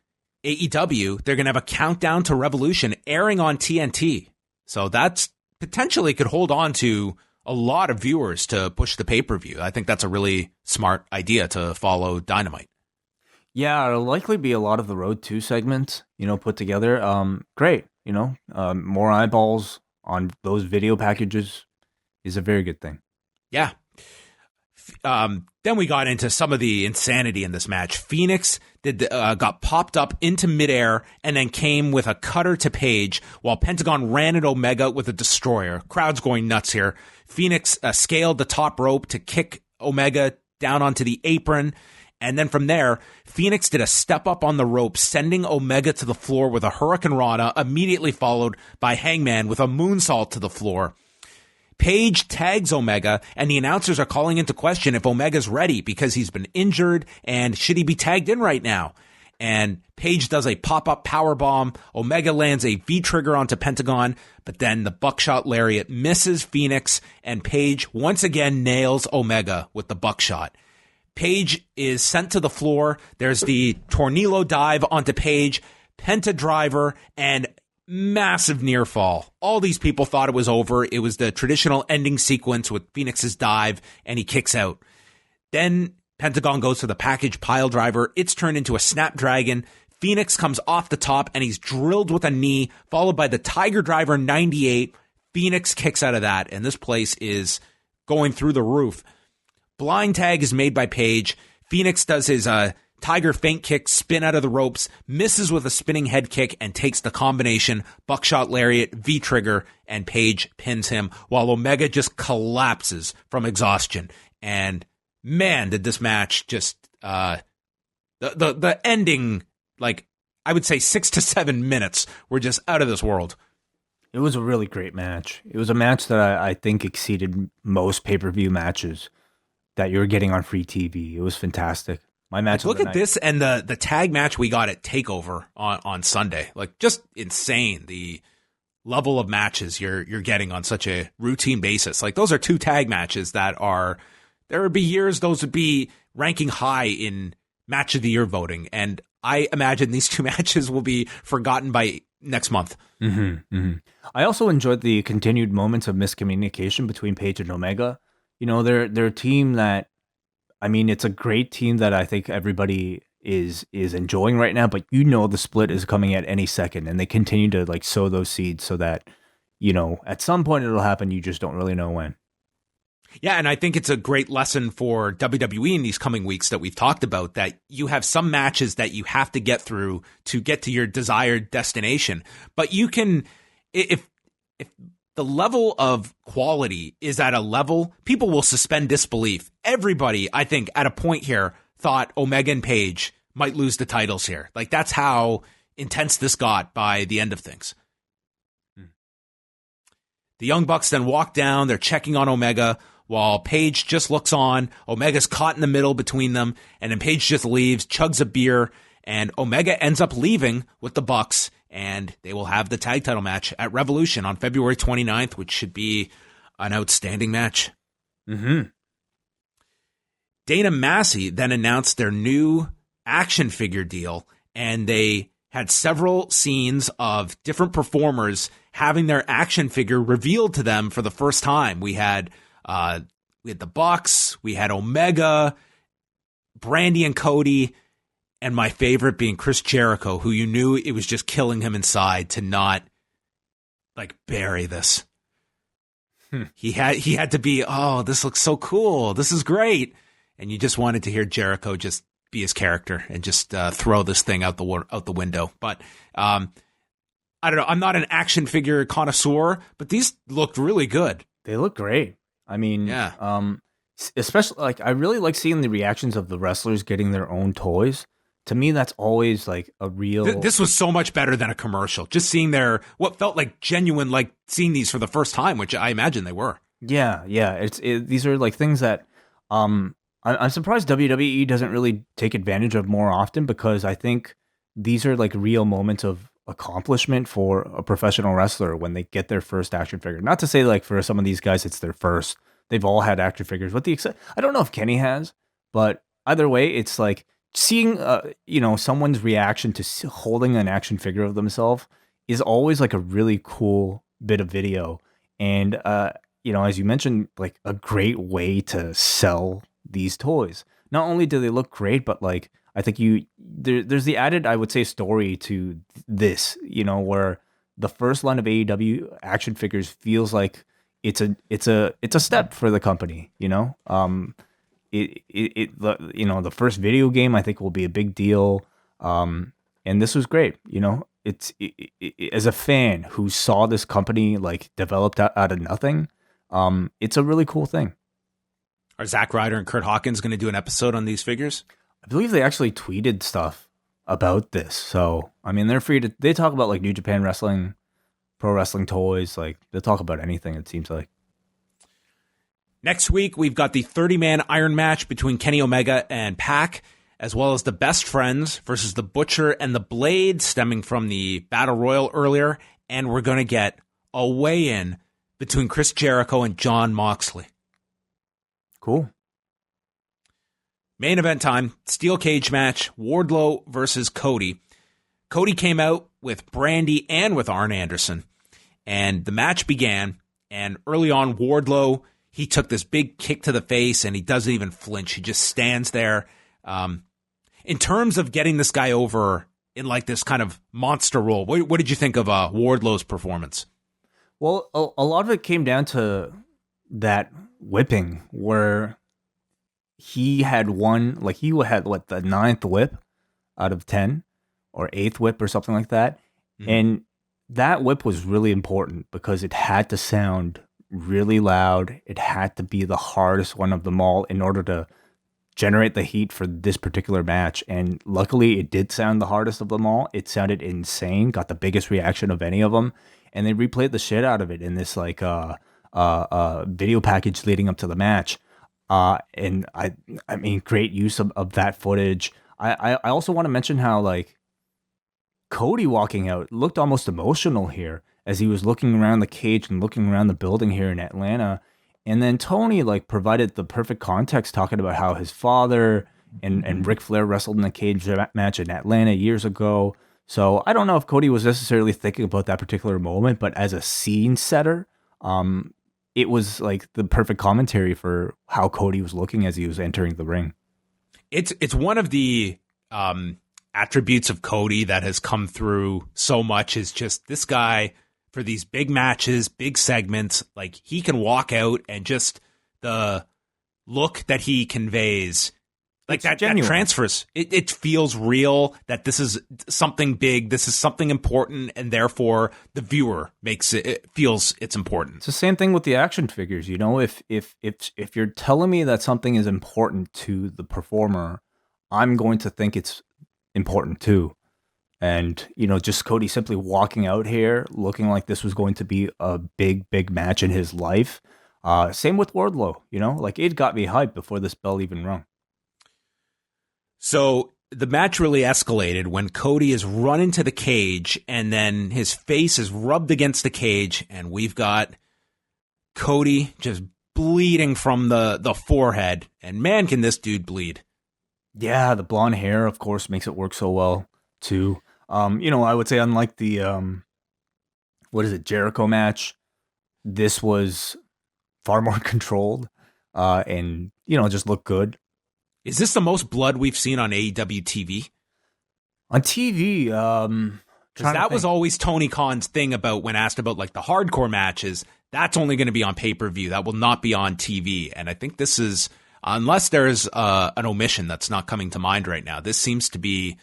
AEW, they're going to have a countdown to Revolution airing on TNT. So that's potentially could hold on to a lot of viewers to push the pay-per-view. I think that's a really smart idea to follow Dynamite. Yeah, it'll likely be a lot of the Road 2 segments, put together. Great, more eyeballs on those video packages is a very good thing. Yeah. Then we got into some of the insanity in this match. Phoenix got popped up into midair and then came with a cutter to Page, while Pentagon ran at Omega with a destroyer. Crowd's going nuts here. Phoenix scaled the top rope to kick Omega down onto the apron. And then from there, Phoenix did a step up on the rope, sending Omega to the floor with a Hurricane Rana, immediately followed by Hangman with a moonsault to the floor. Page tags Omega, and the announcers are calling into question if Omega's ready because he's been injured, and should he be tagged in right now? And Page does a pop-up powerbomb. Omega lands a V-trigger onto Pentagon, but then the buckshot lariat misses Phoenix, and Page once again nails Omega with the buckshot. Page is sent to the floor. There's the Tornillo dive onto Page, Penta driver, and massive near fall. All these people thought it was over. It was the traditional ending sequence with Phoenix's dive, and he kicks out. Then Pentagon goes to the package pile driver. It's turned into a snapdragon. Phoenix comes off the top, and he's drilled with a knee, followed by the Tiger Driver 98. Phoenix kicks out of that, and this place is going through the roof. Blind tag is made by Page. Phoenix does his Tiger feint kick, spin out of the ropes, misses with a spinning head kick, and takes the combination buckshot lariat, V-trigger, and Page pins him, while Omega just collapses from exhaustion. And man, did this match just the ending, like, I would say 6 to 7 minutes were just out of this world. It was a really great match. It was a match that I think exceeded most pay-per-view matches that you were getting on free TV. It was fantastic. My match. Look at this and the tag match we got at TakeOver on Sunday. Like, just insane. The level of matches you're getting on such a routine basis. Like, those are 2 tag matches that are, there would be years those would be ranking high in match of the year voting. And I imagine these 2 matches will be forgotten by next month. I also enjoyed the continued moments of miscommunication between Page and Omega. You know, they're a team that, I mean, it's a great team that I think everybody is enjoying right now, but you know the split is coming at any second, and they continue to like sow those seeds so that, you know, at some point it'll happen, you just don't really know when. Yeah, and I think it's a great lesson for WWE in these coming weeks that we've talked about, that you have some matches that you have to get through to get to your desired destination. But you can, if the level of quality is at a level, people will suspend disbelief. Everybody, I think, at a point here thought Omega and Page might lose the titles here. Like, that's how intense this got by the end of things. The Young Bucks then walk down. They're checking on Omega while Page just looks on. Omega's caught in the middle between them, and then Page just leaves, chugs a beer, and Omega ends up leaving with the Bucks, and they will have the tag title match at Revolution on February 29th, which should be an outstanding match. Dana Massey then announced their new action figure deal, and they had several scenes of different performers having their action figure revealed to them for the first time. We had the Bucks, we had Omega, Brandy and Cody, and my favorite being Chris Jericho, who you knew it was just killing him inside to not like bury this. He had to be, oh, this looks so cool, this is great, and you just wanted to hear Jericho just be his character and just throw this thing out the window. But I don't know. I'm not an action figure connoisseur, but these looked really good. They look great. I mean, yeah. Especially like I really like seeing the reactions of the wrestlers getting their own toys. To me, that's always like a real. This was so much better than a commercial. Just seeing what felt like genuine, like seeing these for the first time, which I imagine they were. Yeah. These are like things that I'm surprised WWE doesn't really take advantage of more often, because I think these are like real moments of accomplishment for a professional wrestler when they get their first action figure. Not to say like for some of these guys it's their first. They've all had action figures. I don't know if Kenny has, but either way, it's like seeing someone's reaction to holding an action figure of themselves is always like a really cool bit of video. And as you mentioned, like a great way to sell these toys. Not only do they look great, but like I think there's the added, I would say, story to this, where the first line of AEW action figures feels like it's a step for the company, the first video game I think will be a big deal. And this was great. It's as a fan who saw this company like developed out of nothing. It's a really cool thing. Are Zack Ryder and Kurt Hawkins going to do an episode on these figures? I believe they actually tweeted stuff about this. So, I mean, they're free to, they talk about like New Japan Wrestling, pro wrestling toys. Like they'll talk about anything, it seems like. Next week, we've got the 30-man iron match between Kenny Omega and Pac, as well as the Best Friends versus the Butcher and the Blade, stemming from the Battle Royal earlier. And we're going to get a weigh-in between Chris Jericho and Jon Moxley. Cool. Main event time, steel cage match, Wardlow versus Cody. Cody came out with Brandy and with Arn Anderson, and the match began, and early on, Wardlow, he took this big kick to the face, and he doesn't even flinch. He just stands there. In terms of getting this guy over in like this kind of monster role, what did you think of Wardlow's performance? Well, a lot of it came down to that whipping where he had the 9th whip out of 10 or 8th whip or something like that. Mm-hmm. And that whip was really important because it had to sound really loud. It had to be the hardest one of them all in order to generate the heat for this particular match. And luckily, it did sound the hardest of them all. It sounded insane, got the biggest reaction of any of them. And they replayed the shit out of it in this video package leading up to the match. And I mean, great use of that footage. I also want to mention how like Cody walking out looked almost emotional here as he was looking around the cage and looking around the building here in Atlanta. And then Tony like provided the perfect context talking about how his father and Ric Flair wrestled in a cage match in Atlanta years ago. So I don't know if Cody was necessarily thinking about that particular moment, but as a scene setter, it was like the perfect commentary for how Cody was looking as he was entering the ring. It's one of the attributes of Cody that has come through so much is just this guy for these big matches, big segments, like he can walk out and just the look that he conveys, like that transfers. It feels real that this is something big, this is something important, and therefore the viewer it feels it's important. It's the same thing with the action figures. You know, if you're telling me that something is important to the performer, I'm going to think it's important too. And, you know, just Cody simply walking out here looking like this was going to be a big match in his life. Same with Wardlow, you know, like it got me hyped before this bell even rung. So the match really escalated when Cody is run into the cage and then his face is rubbed against the cage. And we've got Cody just bleeding from the forehead. And man, can this dude bleed. Yeah, the blonde hair, of course, makes it work so well too. You know, I would say unlike the Jericho match, this was far more controlled and, you know, just looked good. Is this the most blood we've seen on AEW TV? On TV, because that was always Tony Khan's thing about when asked about like the hardcore matches, that's only going to be on pay-per-view. That will not be on TV. And I think this is, unless there's an omission that's not coming to mind right now, this seems to be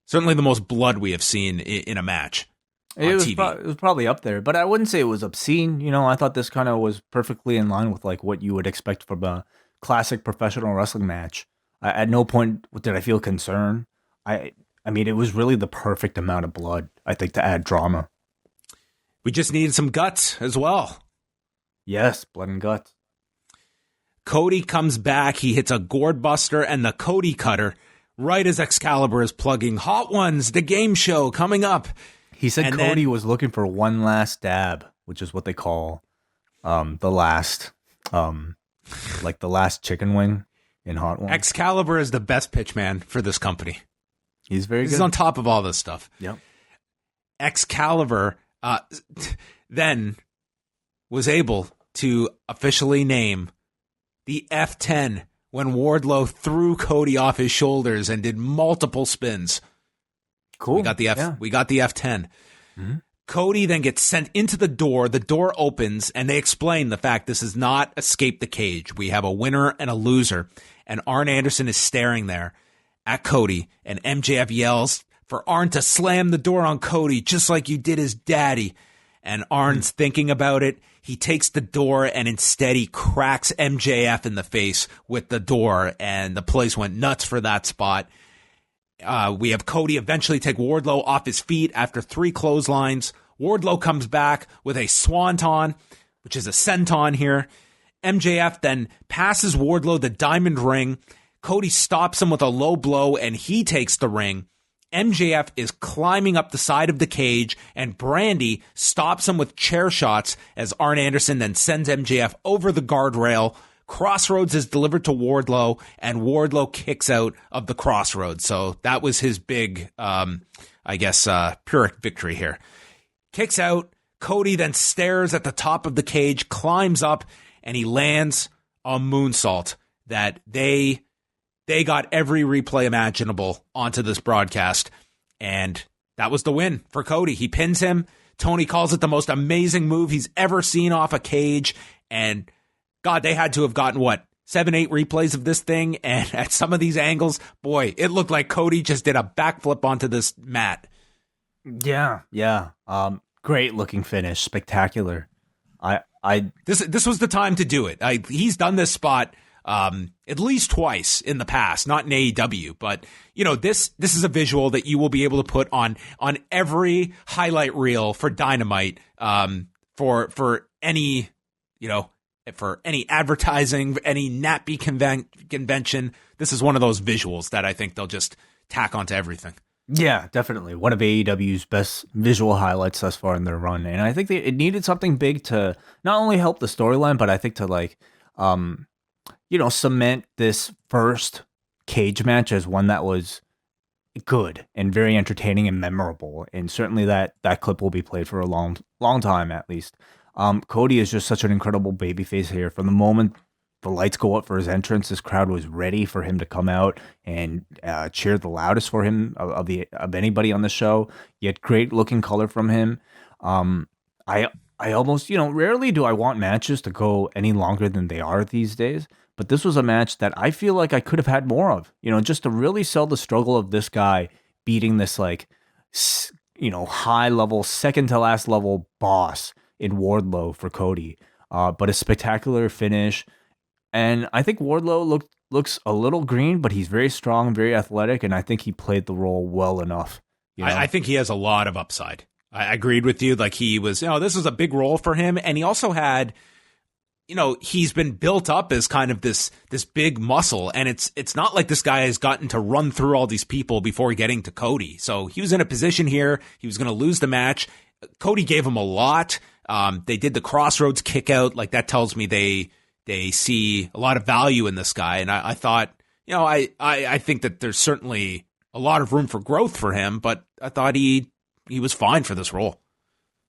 certainly the most blood we have seen in a match on TV. It was probably up there, but I wouldn't say it was obscene. You know, I thought this kind of was perfectly in line with like what you would expect from a classic professional wrestling match. At no point did I feel concern. I mean, it was really the perfect amount of blood, I think, to add drama. We just needed some guts as well. Yes, blood and guts. Cody comes back. He hits a gourd buster and the Cody cutter right as Excalibur is plugging Hot Ones, the game show coming up. He said and Cody was looking for one last dab, which is what they call the last, like the last chicken wing in Hot Ones. Excalibur is the best pitch man for this company. He's very good. He's on top of all this stuff. Yep. Excalibur then was able to officially name the F10 when Wardlow threw Cody off his shoulders and did multiple spins. Cool. We got the F10. Mm-hmm. Cody then gets sent into the door. The door opens, and they explain the fact this is not escape the cage. We have a winner and a loser. And Arn Anderson is staring there at Cody, and MJF yells for Arn to slam the door on Cody just like you did his daddy. And Arn's thinking about it. He takes the door, and instead he cracks MJF in the face with the door, and the place went nuts for that spot. We have Cody eventually take Wardlow off his feet after 3 clotheslines. Wardlow comes back with a swanton, which is a senton here. MJF then passes Wardlow the diamond ring. Cody stops him with a low blow, and he takes the ring. MJF is climbing up the side of the cage, and Brandy stops him with chair shots as Arn Anderson then sends MJF over the guardrail. Crossroads is delivered to Wardlow, and Wardlow kicks out of the Crossroads. So that was his big, Pyrrhic victory here. Kicks out. Cody then stares at the top of the cage, climbs up, and he lands a moonsault that they got every replay imaginable onto this broadcast. And that was the win for Cody. He pins him. Tony calls it the most amazing move he's ever seen off a cage. And God, they had to have gotten, 7-8 replays of this thing. And at some of these angles, boy, it looked like Cody just did a backflip onto this mat. Yeah. Great looking finish. Spectacular. This was the time to do it. He's done this spot at least twice in the past, not in AEW, but this is a visual that you will be able to put on every highlight reel for Dynamite, for any, for any advertising, any nappy convention. This is one of those visuals that I think they'll just tack onto everything. Yeah, definitely. One of AEW's best visual highlights thus far in their run. And I think it needed something big to not only help the storyline, but I think to cement this first cage match as one that was good and very entertaining and memorable. And certainly that clip will be played for a long time, at least. Cody is just such an incredible babyface here. From the moment the lights go up for his entrance, this crowd was ready for him to come out and cheer the loudest for him of anybody on the show. Yet great looking color from him. I almost, rarely do I want matches to go any longer than they are these days. But this was a match that I feel like I could have had more of, just to really sell the struggle of this guy beating this high level, second to last level boss in Wardlow for Cody. But a spectacular finish. And I think Wardlow looks a little green, but he's very strong, very athletic, and I think he played the role well enough. I think he has a lot of upside. I agreed with you. Like, he was, this was a big role for him, and he also had, he's been built up as kind of this big muscle, and it's not like this guy has gotten to run through all these people before getting to Cody. So he was in a position here. He was going to lose the match. Cody gave him a lot. They did the Crossroads kick out. Like, that tells me they see a lot of value in this guy. And I thought, I think that there's certainly a lot of room for growth for him, but I thought he was fine for this role.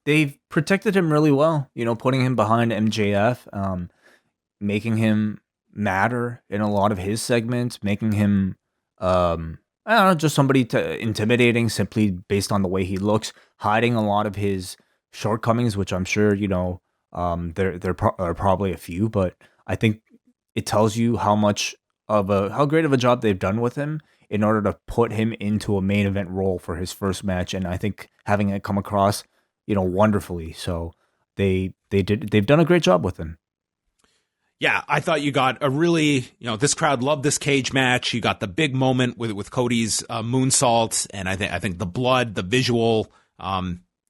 They've protected him really well, putting him behind MJF, making him matter in a lot of his segments, making him, just somebody intimidating simply based on the way he looks, hiding a lot of his shortcomings, which I'm sure, there are probably a few, but I think it tells you how great of a job they've done with him in order to put him into a main event role for his first match. And I think having it come across, wonderfully. So they've done a great job with him. Yeah, I thought you got a really, this crowd loved this cage match. You got the big moment with Cody's moonsault, and I think the blood, the visual.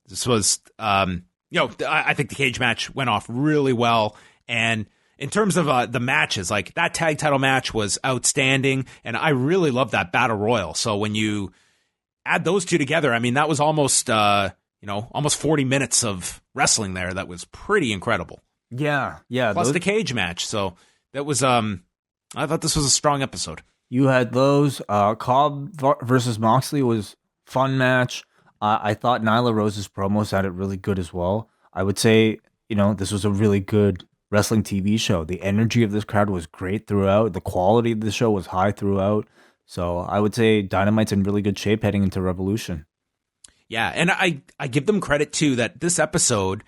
This was, I think the cage match went off really well. And in terms of the matches, like, that tag title match was outstanding, and I really love that battle royal. So when you add those two together, I mean, that was almost 40 minutes of wrestling there. That was pretty incredible. Yeah. Plus the cage match. So that was, I thought this was a strong episode. You had those. Cobb versus Moxley was fun match. I thought Nyla Rose's promos sounded really good as well. I would say, this was a really good wrestling TV show. The energy of this crowd was great throughout. The quality of the show was high throughout. So I would say Dynamite's in really good shape heading into Revolution. Yeah, and I give them credit too that this episode,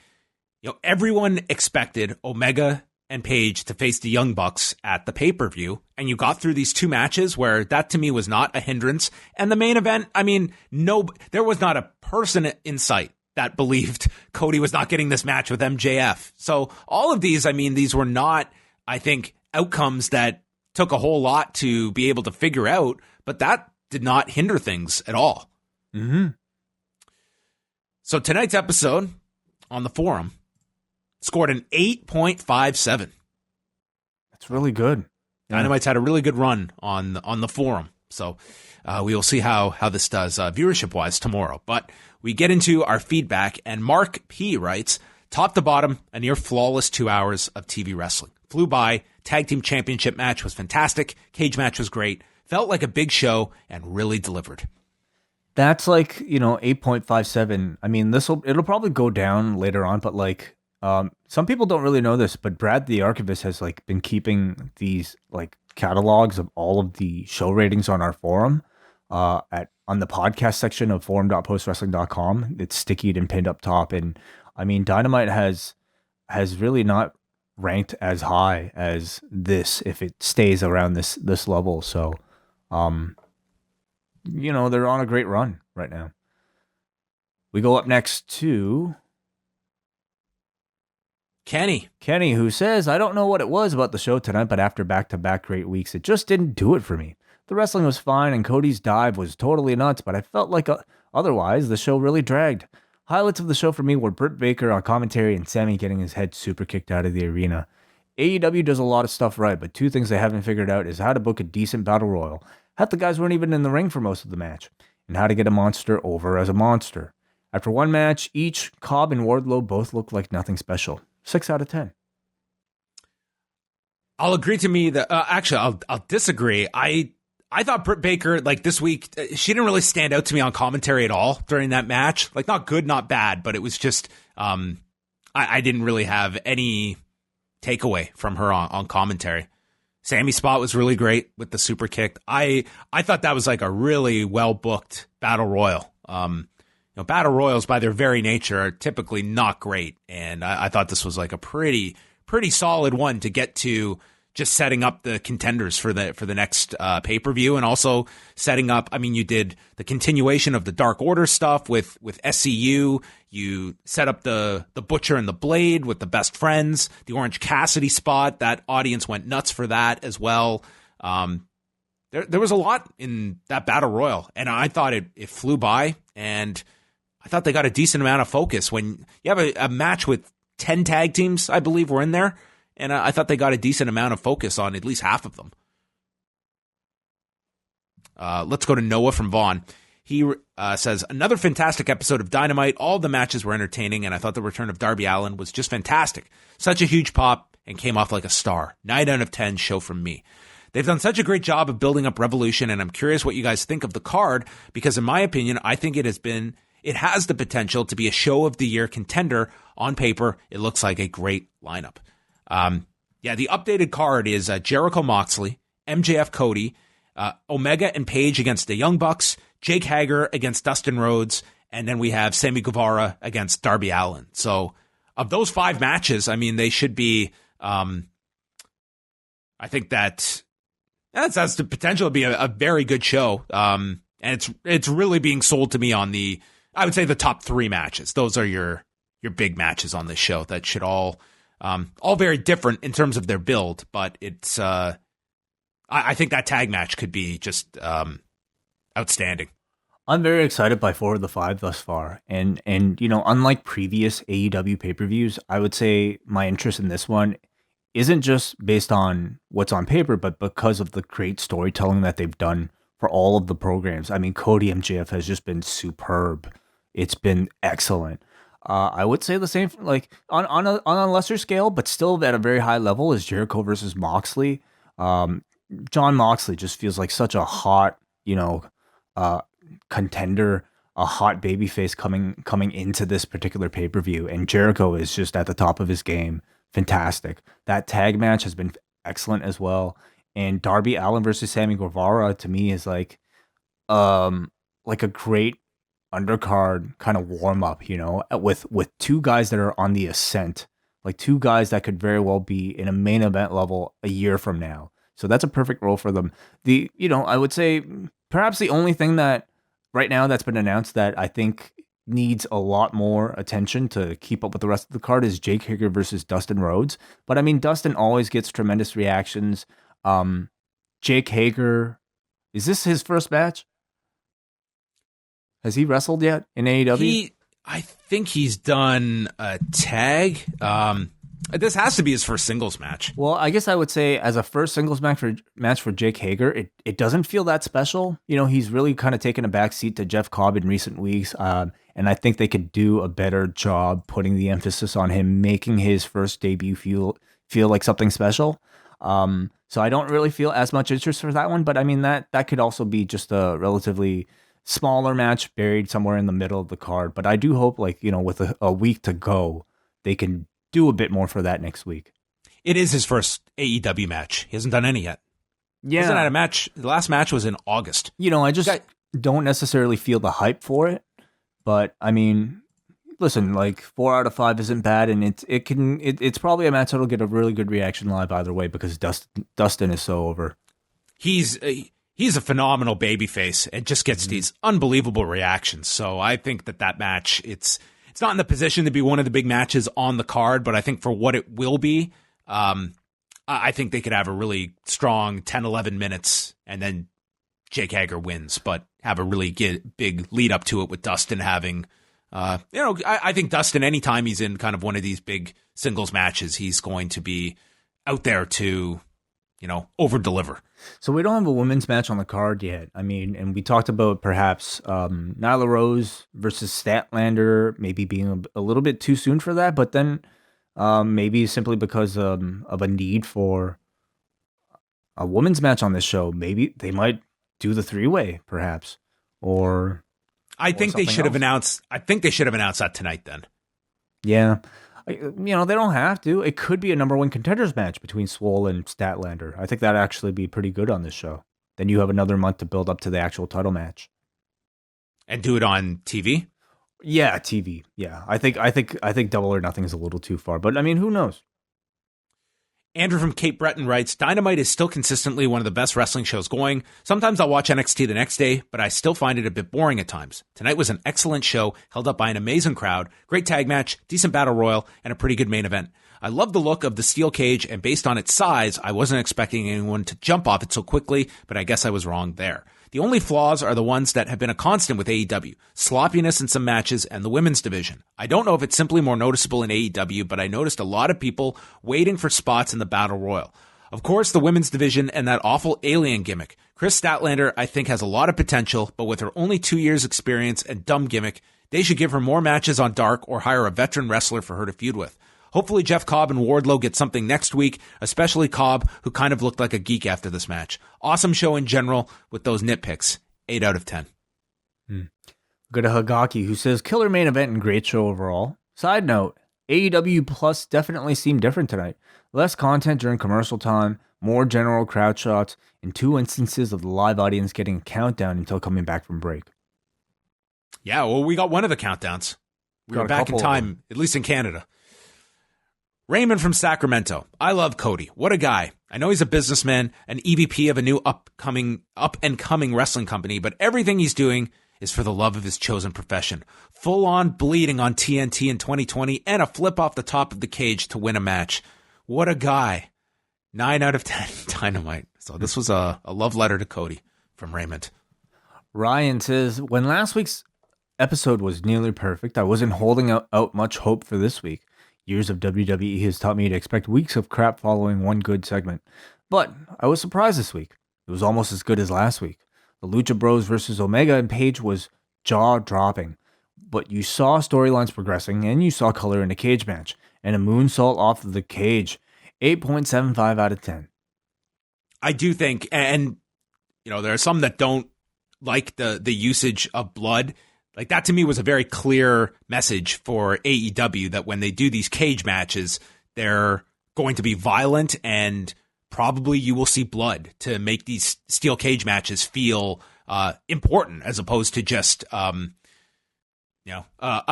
everyone expected Omega and Page to face the Young Bucks at the pay-per-view, and you got through these two matches where that to me was not a hindrance. And the main event, I mean, there was not a person in sight that believed Cody was not getting this match with MJF. So all of these, I mean, these were not, I think, outcomes that took a whole lot to be able to figure out, but that did not hinder things at all. Mm-hmm. So tonight's episode on the forum scored an 8.57. That's really good. Yeah. Dynamite's had a really good run on the forum. So we will see how this does viewership-wise tomorrow. But we get into our feedback, and Mark P. writes, top to bottom, a near flawless 2 hours of TV wrestling. Flew by. Tag team championship match was fantastic. Cage match was great. Felt like a big show and really delivered. That's 8.57. I mean, it'll probably go down later on, but some people don't really know this, but Brad the Archivist has been keeping these catalogs of all of the show ratings on our forum on the podcast section of forum.postwrestling.com. It's stickied and pinned up top, and I mean, Dynamite has really not ranked as high as this if it stays around this level. So they're on a great run right now. We go up next to Kenny. Kenny, who says, I don't know what it was about the show tonight, but after back-to-back great weeks, it just didn't do it for me. The wrestling was fine, and Cody's dive was totally nuts, but I felt like otherwise the show really dragged. Highlights of the show for me were Britt Baker on commentary and Sammy getting his head super kicked out of the arena. AEW does a lot of stuff right, but two things they haven't figured out is how to book a decent battle royal. Half the guys weren't even in the ring for most of the match, and how to get a monster over as a monster. After one match each, Cobb and Wardlow both looked like nothing special. 6 out of 10. I'll agree to me that actually I'll disagree. I thought Britt Baker, like this week, she didn't really stand out to me on commentary at all during that match. Like not good, not bad, but it was just I didn't really have any takeaway from her on commentary. Sammy's spot was really great with the super kick. I thought that was like a really well booked battle royal. Battle royals by their very nature are typically not great, and I thought this was like a pretty solid one to get to, just setting up the contenders for the next pay-per-view, and also setting up. I mean, you did the continuation of the Dark Order stuff with SCU. You set up the Butcher and the Blade with the Best Friends, the Orange Cassidy spot. That audience went nuts for that as well. There was a lot in that battle royal, and I thought it flew by, and I thought they got a decent amount of focus. When you have a match with 10 tag teams, I believe, were in there, and I thought they got a decent amount of focus on at least half of them. Let's go to Noah from Vaughn. He says, another fantastic episode of Dynamite. All the matches were entertaining, and I thought the return of Darby Allin was just fantastic. Such a huge pop, and came off like a star. 9 out of 10 show from me. They've done such a great job of building up Revolution, and I'm curious what you guys think of the card, because in my opinion, I think it has the potential to be a show of the year contender. On paper, it looks like a great lineup. The updated card is Jericho Moxley, MJF Cody, Omega and Page against the Young Bucks, Jake Hager against Dustin Rhodes, and then we have Sammy Guevara against Darby Allin. So of those 5 matches, I mean, they should be, I think that has the potential to be a very good show. And it's really being sold to me on I would say the top 3 matches. Those are your big matches on this show that should all very different in terms of their build, but it's I think that tag match could be just outstanding. I'm very excited by 4 of the 5 thus far, and unlike previous AEW pay-per-views, I would say my interest in this one isn't just based on what's on paper, but because of the great storytelling that they've done for all of the programs. I mean, Cody MJF has just been superb. It's been excellent. I would say the same, like on a lesser scale, but still at a very high level, is Jericho versus Moxley. Jon Moxley just feels like such a hot, contender, a hot babyface coming into this particular pay-per-view, and Jericho is just at the top of his game. Fantastic. That tag match has been excellent as well. And Darby Allin versus Sammy Guevara to me is like a great undercard kind of warm up, with 2 guys that are on the ascent, like 2 guys that could very well be in a main event level a year from now. So that's a perfect role for them. I would say perhaps the only thing that right now that's been announced that I think needs a lot more attention to keep up with the rest of the card is Jake Hager versus Dustin Rhodes. But I mean, Dustin always gets tremendous reactions. Jake Hager, is this his first match? Has he wrestled yet in AEW? I think he's done a tag. This has to be his first singles match. Well, I guess I would say as a first singles match for Jake Hager, it doesn't feel that special. He's really kind of taken a back seat to Jeff Cobb in recent weeks. And I think they could do a better job putting the emphasis on him, making his first debut feel like something special. So I don't really feel as much interest for that one. But I mean, that could also be just a relatively smaller match buried somewhere in the middle of the card. But I do hope, with a week to go, they can do a bit more for that next week. It is his first AEW match. He hasn't done any yet. Yeah. He hasn't had a match. The last match was in August. I just don't necessarily feel the hype for it. But I mean, listen, 4 out of 5 isn't bad, and it's probably a match that'll get a really good reaction live either way because Dustin is so over. He's a phenomenal babyface and just gets these unbelievable reactions. So I think that match, it's it's not in the position to be one of the big matches on the card, but I think for what it will be, I think they could have a really strong 10, 11 minutes, and then Jake Hager wins, but have a really big lead up to it with Dustin having, I think Dustin, anytime he's in kind of one of these big singles matches, he's going to be out there to, over deliver. So we don't have a women's match on the card yet. I mean, and we talked about perhaps Nyla Rose versus Statlander maybe being a little bit too soon for that, but then maybe simply because of a need for a women's match on this show, maybe they might do the 3-way perhaps, or I think they should have announced. I think they should have announced that tonight. Then, yeah. They don't have to. It could be a number 1 contenders match between Swole and Statlander. I think that'd actually be pretty good on this show. Then you have another month to build up to the actual title match, and do it on TV. Yeah, TV. Yeah, I think Double or Nothing is a little too far, but I mean, who knows? Andrew from Cape Breton writes, Dynamite is still consistently one of the best wrestling shows going. Sometimes I'll watch NXT the next day, but I still find it a bit boring at times. Tonight was an excellent show, held up by an amazing crowd, great tag match, decent battle royal, and a pretty good main event. I love the look of the steel cage, and based on its size, I wasn't expecting anyone to jump off it so quickly, but I guess I was wrong there. The only flaws are the ones that have been a constant with AEW, sloppiness in some matches and the women's division. I don't know if it's simply more noticeable in AEW, but I noticed a lot of people waiting for spots in the Battle Royal. Of course, the women's division and that awful alien gimmick. Kris Statlander, I think, has a lot of potential, but with her only 2 years experience and dumb gimmick, they should give her more matches on Dark or hire a veteran wrestler for her to feud with. Hopefully Jeff Cobb and Wardlow get something next week, especially Cobb, who kind of looked like a geek after this match. Awesome show in general with those nitpicks. 8 out of 10. Go to Hagaki, who says, killer main event and great show overall. Side note, AEW Plus definitely seemed different tonight. Less content during commercial time, more general crowd shots, and 2 instances of the live audience getting a countdown until coming back from break. Yeah, well, we got one of the countdowns. We were back in time, at least in Canada. Raymond from Sacramento. I love Cody. What a guy. I know he's a businessman, an EVP of a new up-and-coming wrestling company, but everything he's doing is for the love of his chosen profession. Full-on bleeding on TNT in 2020 and a flip off the top of the cage to win a match. What a guy. 9 out of 10 Dynamite. So this was a love letter to Cody from Raymond. Ryan says, when last week's episode was nearly perfect, I wasn't holding out much hope for this week. Years of WWE has taught me to expect weeks of crap following one good segment. But I was surprised this week. It was almost as good as last week. The Lucha Bros versus Omega and Page was jaw-dropping. But you saw storylines progressing, and you saw color in the cage match. And a moonsault off of the cage. 8.75 out of 10. I do think, and there are some that don't like the usage of blood. Like, that to me was a very clear message for AEW that when they do these cage matches, they're going to be violent and probably you will see blood to make these steel cage matches feel important as opposed to just, a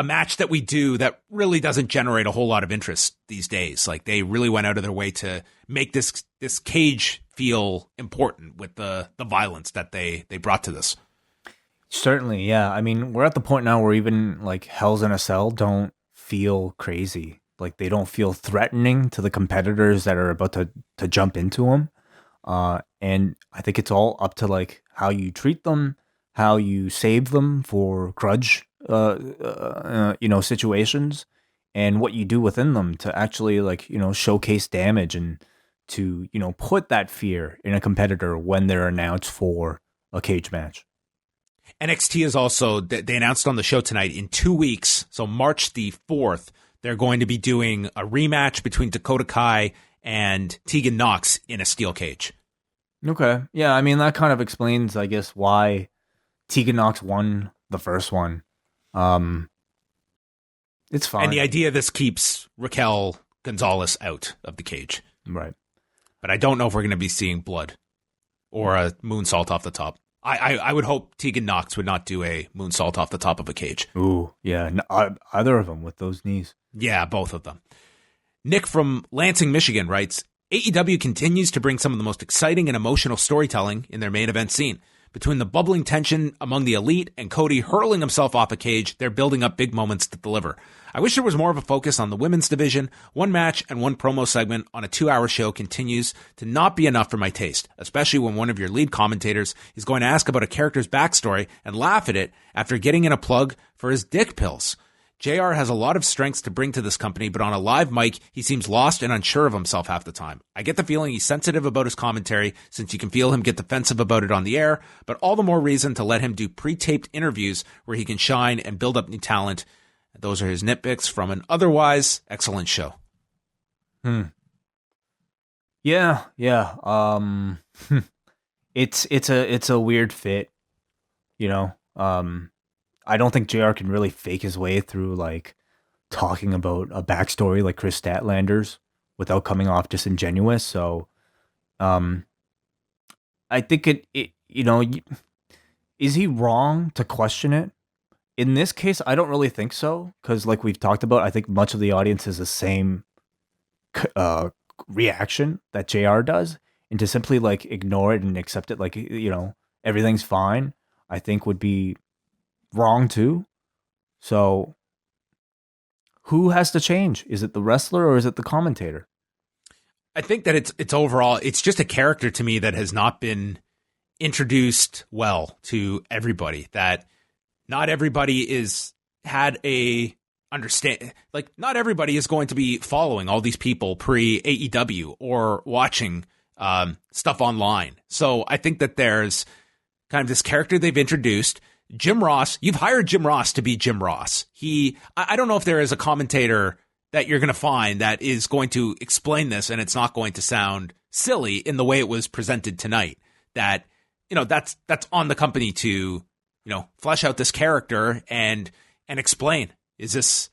match that we do that really doesn't generate a whole lot of interest these days. Like, they really went out of their way to make this cage feel important with the violence that they brought to this. Certainly, yeah. I mean, we're at the point now where even like Hells in a Cell don't feel crazy. Like, they don't feel threatening to the competitors that are about to jump into them. And I think it's all up to like how you treat them, how you save them for grudge, situations, and what you do within them to actually like, showcase damage and to, put that fear in a competitor when they're announced for a cage match. NXT is also, they announced on the show tonight, in 2 weeks, so March the 4th, they're going to be doing a rematch between Dakota Kai and Tegan Nox in a steel cage. Okay. Yeah, I mean, that kind of explains, I guess, why Tegan Nox won the first one. It's fine. And the idea this keeps Raquel Gonzalez out of the cage. Right. But I don't know if we're going to be seeing blood or a moonsault off the top. I would hope Tegan Nox would not do a moonsault off the top of a cage. Ooh, yeah. Either of them with those knees. Yeah, both of them. Nick from Lansing, Michigan writes, AEW continues to bring some of the most exciting and emotional storytelling in their main event scene. Between the bubbling tension among the elite and Cody hurling himself off a cage, they're building up big moments to deliver. I wish there was more of a focus on the women's division. One match and one promo segment on a 2-hour show continues to not be enough for my taste, especially when one of your lead commentators is going to ask about a character's backstory and laugh at it after getting in a plug for his dick pills. JR has a lot of strengths to bring to this company, but on a live mic, he seems lost and unsure of himself half the time. I get the feeling he's sensitive about his commentary, since you can feel him get defensive about it on the air, but all the more reason to let him do pre-taped interviews where he can shine and build up new talent. Those are his nitpicks from an otherwise excellent show. Yeah. It's a weird fit, you know. I don't think JR can really fake his way through like talking about a backstory like Kris Statlander's without coming off disingenuous. So, I think it you know, is he wrong to question it? In this case, I don't really think so, because like we've talked about, I think much of the audience has the same reaction that JR does, and to simply like ignore it and accept it like, you know, everything's fine, I think would be wrong too. So who has to change? Is it the wrestler or is it the commentator? I think that it's overall, it's just a character to me that has not been introduced well to everybody, that not everybody is had a understand, like not everybody is going to be following all these people pre AEW or watching stuff online. So I think that there's kind of this character they've introduced. Jim Ross, you've hired Jim Ross to be Jim Ross. I don't know if there is a commentator that you're going to find that is going to explain this and it's not going to sound silly in the way it was presented tonight. That, you know, that's on the company to, you know, flesh out this character and explain, is this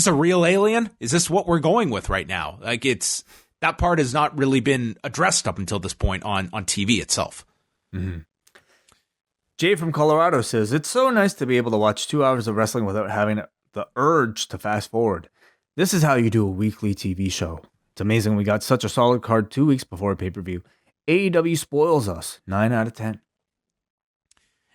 a real alien? Is this what we're going with right now? Like, that part has not really been addressed up until this point on TV itself. Mm-hmm. Jay from Colorado says, it's so nice to be able to watch 2 hours of wrestling without having the urge to fast forward. This is how you do a weekly TV show. It's amazing we got such a solid card 2 weeks before a pay-per-view. AEW spoils us. 9 out of 10.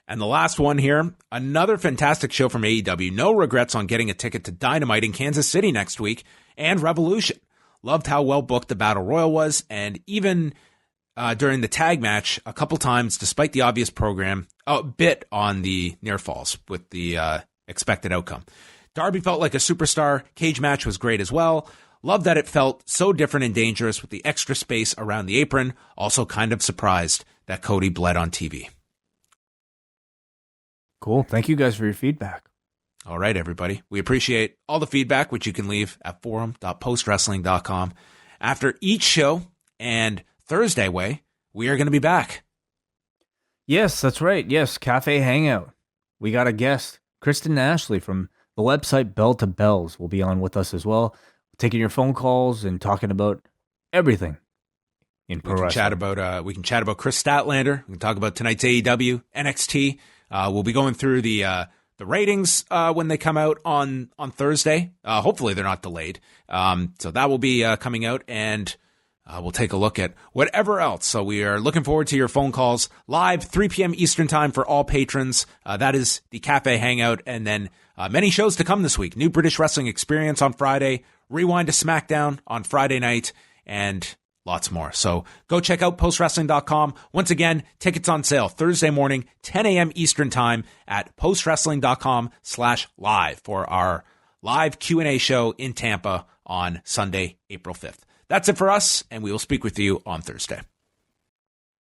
And the last one here, another fantastic show from AEW. No regrets on getting a ticket to Dynamite in Kansas City next week and Revolution. Loved how well booked the Battle Royal was, and even during the tag match a couple times, despite the obvious program, a bit on the near falls with the expected outcome. Darby felt like a superstar. Cage match was great as well. Love that it felt so different and dangerous with the extra space around the apron. Also kind of surprised that Cody bled on TV. Cool. Thank you guys for your feedback. All right, everybody. We appreciate all the feedback, which you can leave at forum.postwrestling.com. After each show and Thursday Way, we are going to be back. Yes, that's right. Yes, Cafe Hangout. We got a guest, Kristen Ashley from the website Bell to Bells will be on with us as well, taking your phone calls and talking about everything in pro wrestling. We can chat about Kris Statlander. We can talk about tonight's AEW, NXT. We'll be going through the ratings when they come out on Thursday. Hopefully they're not delayed. So that will be coming out, and we'll take a look at whatever else. So we are looking forward to your phone calls live 3 p.m. Eastern time for all patrons. That is the Cafe Hangout. And then many shows to come this week. New British Wrestling Experience on Friday, Rewind to SmackDown on Friday night, and lots more. So go check out postwrestling.com. Once again, tickets on sale Thursday morning, 10 a.m. Eastern time at postwrestling.com/live for our live Q&A show in Tampa on Sunday, April 5th. That's it for us, and we will speak with you on Thursday.